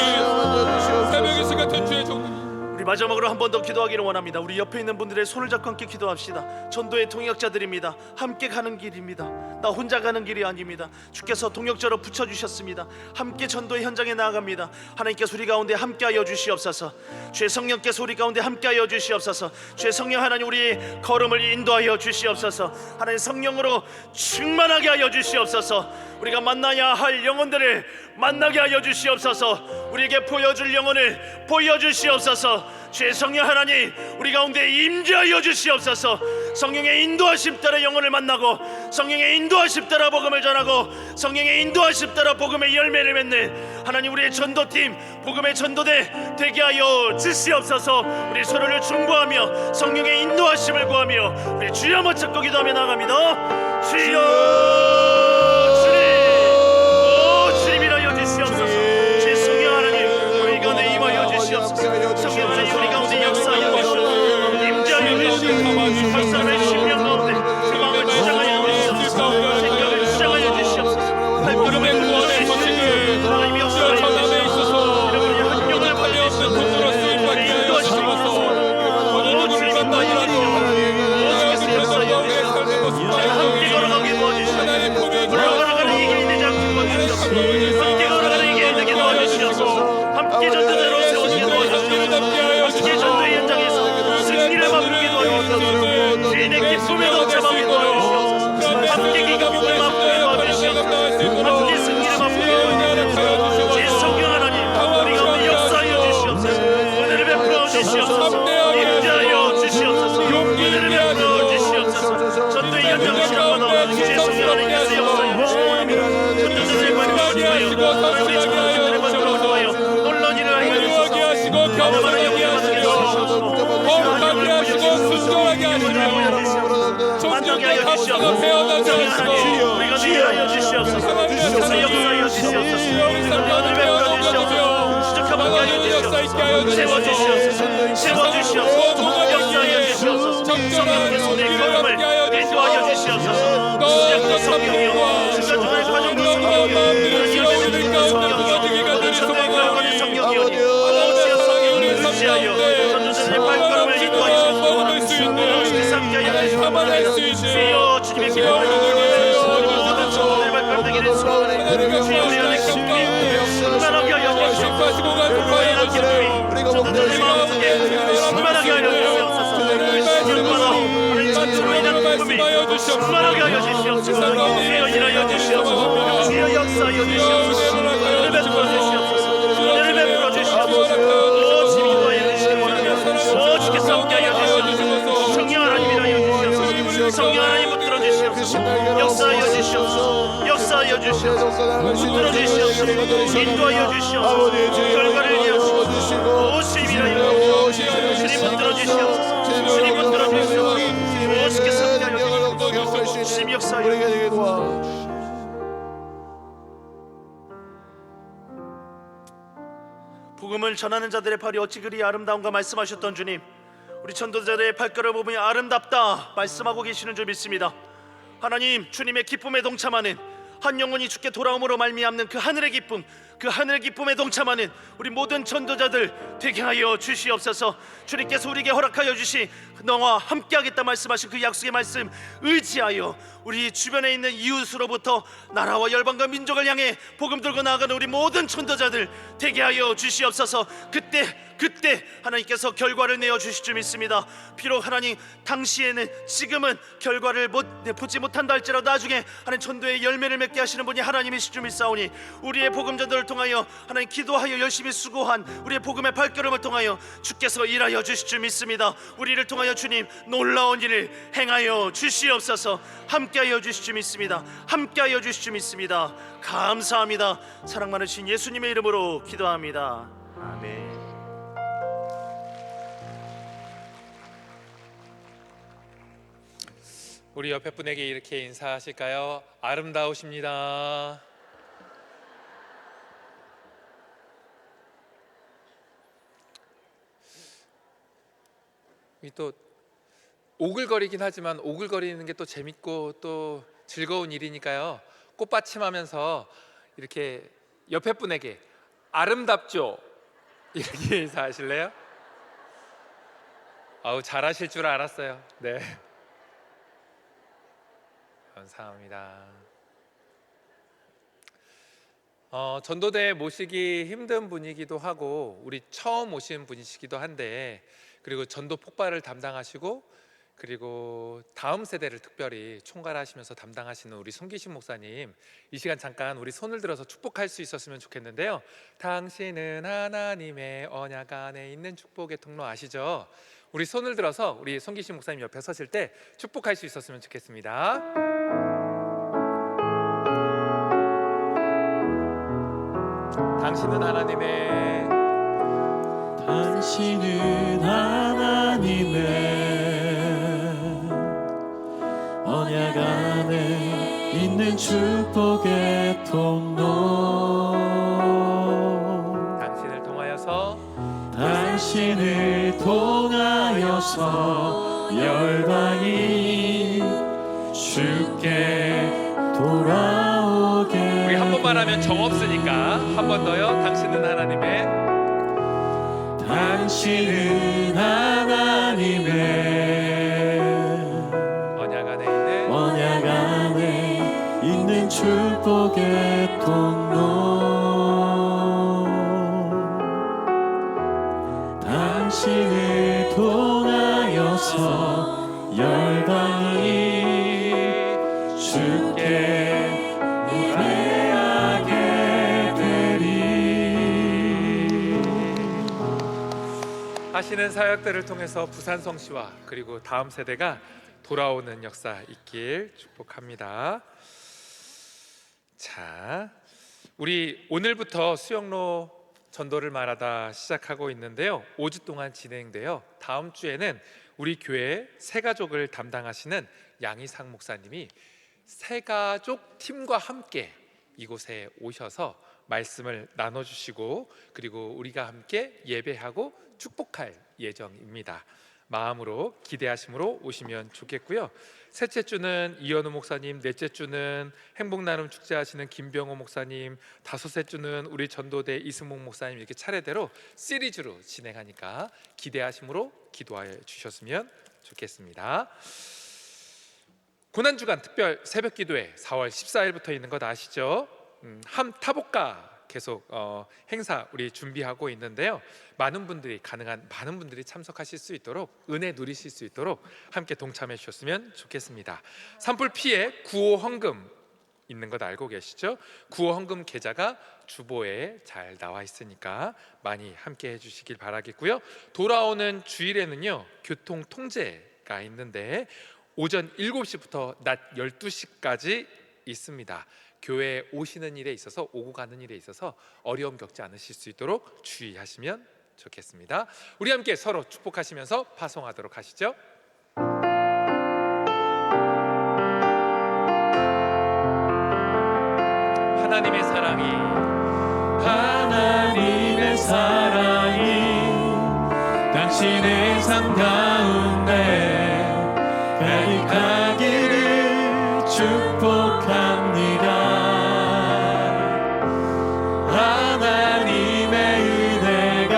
새벽의 시 같은 주의 종들, 우리 마지막으로 한 번 더 기도하기를 원합니다. 우리 옆에 있는 분들의 손을 잡고 함께 기도합시다. 전도의 동역자들입니다. 함께 가는 길입니다. 나 혼자 가는 길이 아닙니다. 주께서 동역자로 붙여주셨습니다. 함께 전도의 현장에 나아갑니다. 하나님께서 우리 가운데 함께하여 주시옵소서. 주의 성령께서 우리 가운데 함께하여 주시옵소서. 주의 성령 하나님, 우리의 걸음을 인도하여 주시옵소서. 하나님 성령으로 충만하게 하여 주시옵소서. 우리가 만나야 할 영혼들을 만나게 하여 주시옵소서. 우리에게 보여줄 영혼을 보여주시옵소서. 주의 성령 하나님, 우리 가운데 임재하여 주시옵소서. 성령의 인도하심 따라 영혼을 만나고, 성령의 인도하심 따라 복음을 전하고, 성령의 인도하심 따라 복음의 열매를 맺는 하나님, 우리의 전도팀, 복음의 전도대 되게 하여 주시옵소서. 우리 서로를 중보하며 성령의 인도하심을 구하며 우리 주여 못 찾고 기도하며 나갑니다. 주여, 주님이라여 주시옵소서. 주의 성령 하나님, 우리 가운데 임하여 주시옵소서. 성령 하나님, 우리 가운데 역사하여 주시옵소서. 임재하여 주시옵소서. 한 사람의 심령 가운데 그 마음을 주장하여 주시옵소서. 생각을 주장하여 주시옵소서. 발걸음에 구원의 소식을 하나님 역사하여 주시옵소서. 여러분이 한 영을 받으시옵소서. 인도하시옵소서. 주님 인도하여 주시옵소서. 오시께서 역사하여 주시옵소서. 함께 걸어가게 도와주시옵소서. 물러가는 이 길이 되지 않게 도와주시옵소서. 함께 걸어가는 이 길이 되게 도와주시옵소서. 함께 전도자로 세우시게 도와주시옵소서. 함께 전도의 현장에서 승리를 맛보게 도와주시옵소서. 정결하게 하시며 존경과 감사가 배어나게 하시고 우리가 위하여 주시옵소서. 역사하여 주시옵소서. 하나님 베풀어 주시옵소서. 수족하게 하여 주시옵소서. 세워주시옵소서. 세워주시옵소서. 역사하여 주시옵소서. 성령의 손에 걸음을 인도하여 주시옵소서. 시작도 성령이요 중간중간에 과정도 성령이요 하나님의 성령이요 전대 가운데 성령이요 의지하여 전도자들의 발걸음을 인도하여 주시옵소서. 함께하여 주시옵소서. 주여 주님의 기쁨을 모든 전도자들의 발걸음 되게 되소서. 주여 우리 안에 기쁨이 충만하게 하여 주시옵소서. 우리 안에 기쁨이 전도자들의 마음속에 충만하게 하여 주시옵소서. 기쁨으로 하나님 전투로 인한 기쁨이 충만하게 하여 주시옵소서. 주여 일하여 주시옵소서. 주여 역사하여 주시옵소서. 은혜를 베풀어 주시옵소서. 은혜를 베풀어 주시옵소서. 오 주님 인도하여 주시옵소서. 오 주께 싸우게 하여 주시옵소서. 성령 하나님 일하여 주시옵소서. 성령 하나님 붙들어 주시옵소서. 역사하여 주시옵소서. 역사하여 주시옵소서. 붙들어 주시옵소서. 인도하여 주시옵소서. 결과를 이루시옵소서. 오 주님 일하여 주시옵소서. 주님 붙들어 주시옵소서. 주님 붙들어 주시옵소서. 오 주께 싸우게 하여 주시옵소서. 주님 역사하여 주시옵소서. 복음을 전하는 자들의 발이 어찌 그리 아름다운가 말씀하셨던 주님, 우리 전도자들의 발걸음을 보며 아름답다 말씀하고 계시는 줄 믿습니다. 하나님, 주님의 기쁨에 동참하는 한 영혼이 주께 돌아옴으로 말미암는 그 하늘의 기쁨, 그 하늘의 기쁨에 동참하는 우리 모든 전도자들 되게 하여 주시옵소서. 주님께서 우리에게 허락하여 주신 너와 함께하겠다 말씀하신 그 약속의 말씀 의지하여 우리 주변에 있는 이웃으로부터 나라와 열방과 민족을 향해 복음 들고 나아가는 우리 모든 전도자들 되게 하여 주시옵소서. 그때 하나님께서 결과를 내어 주실 줄 믿습니다. 비록 하나님 당시에는 지금은 결과를 보지 못한다 할지라도 나중에 하나님 전도의 열매를 맺게 하시는 분이 하나님이실 줄 믿사오니 우리의 복음 전도를 통하여 하나님 기도하여 열심히 수고한 우리의 복음의 발걸음을 통하여 주께서 일하여 주실 줄 믿습니다. 우리를 통하여 주님 놀라운 일을 행하여 주시옵소서. 함께하여 주실 줄 믿습니다. 함께하여 주실 줄 믿습니다. 감사합니다. 사랑 많으신 예수님의 이름으로 기도합니다. 아멘. 우리 옆에 분에게 이렇게 인사하실까요? 아름다우십니다. 또 오글거리긴 하지만 오글거리는 게 또 재밌고 또 즐거운 일이니까요. 꽃받침하면서 이렇게 옆에 분에게 아름답죠? 이렇게 인사하실래요? 아우 잘하실 줄 알았어요. 네. 감사합니다. 전도대 모시기 힘든 분이기도 하고 우리 처음 오신 분이시기도 한데 그리고 전도 폭발을 담당하시고 그리고 다음 세대를 특별히 총괄하시면서 담당하시는 우리 손기신 목사님, 이 시간 잠깐 우리 손을 들어서 축복할 수 있었으면 좋겠는데요. 당신은 하나님의 언약 안에 있는 축복의 통로 아시죠? 우리 손을 들어서 우리 손기신 목사님 옆에 서실 때 축복할 수 있었으면 좋겠습니다. 당신은 하나님의 언약 안에 있는 축복의 통로 당신을 통하여서 열방이 주께 돌아오게. 우리 한 번만 하면 정 없으니까 한 번 더요. 당신은 하나님의 언약 안에 있는 축복의 통로 당신을 통하여서 열방이 주께 노래하게 되리. 하시는 사역들을 통해서 부산성시와 그리고 다음 세대가 돌아오는 역사 있길 축복합니다. 자, 우리 오늘부터 수영로 전도를 말하다 시작하고 있는데요. 5주 동안 진행돼요. 다음 주에는 우리 교회 새가족을 담당하시는 양희상 목사님이 새가족 팀과 함께 이곳에 오셔서 말씀을 나눠주시고 그리고 우리가 함께 예배하고 축복할 예정입니다. 마음으로 기대하심으로 오시면 좋겠고요. 셋째 주는 이현우 목사님, 넷째 주는 행복나눔 축제하시는 김병호 목사님, 다섯째 주는 우리 전도대 이승목 목사님, 이렇게 차례대로 시리즈로 진행하니까 기대하심으로 기도해 주셨으면 좋겠습니다. 고난주간 특별 새벽기도회 4월 14일부터 있는 것 아시죠? 함타복가 계속 행사 우리 준비하고 있는데요. 가능한 많은 분들이 참석하실 수 있도록, 은혜 누리실 수 있도록 함께 동참해 주셨으면 좋겠습니다. 산불 피해 구호 헌금 있는 것 알고 계시죠? 구호 헌금 계좌가 주보에 잘 나와 있으니까 많이 함께 해주시길 바라겠고요. 돌아오는 주일에는요, 교통 통제가 있는데 오전 7시부터 낮 12시까지 있습니다. 교회에 오시는 일에 있어서, 오고 가는 일에 있어서 어려움 겪지 않으실 수 있도록 주의하시면 좋겠습니다. 우리 함께 서로 축복하시면서 파송하도록 하시죠. 하나님의 사랑이 당신의 삶 가운데 가득하기를 축복합니다. 하나님의 은혜가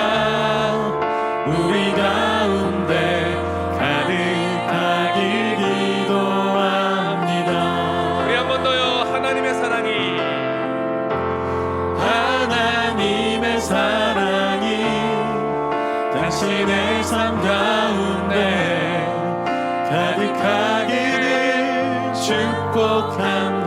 우리 가운데 가득하길 기도합니다. 우리 한 번 더요. 하나님의 사랑이 당신의 삶 가운데 가득하기를 축복합니다.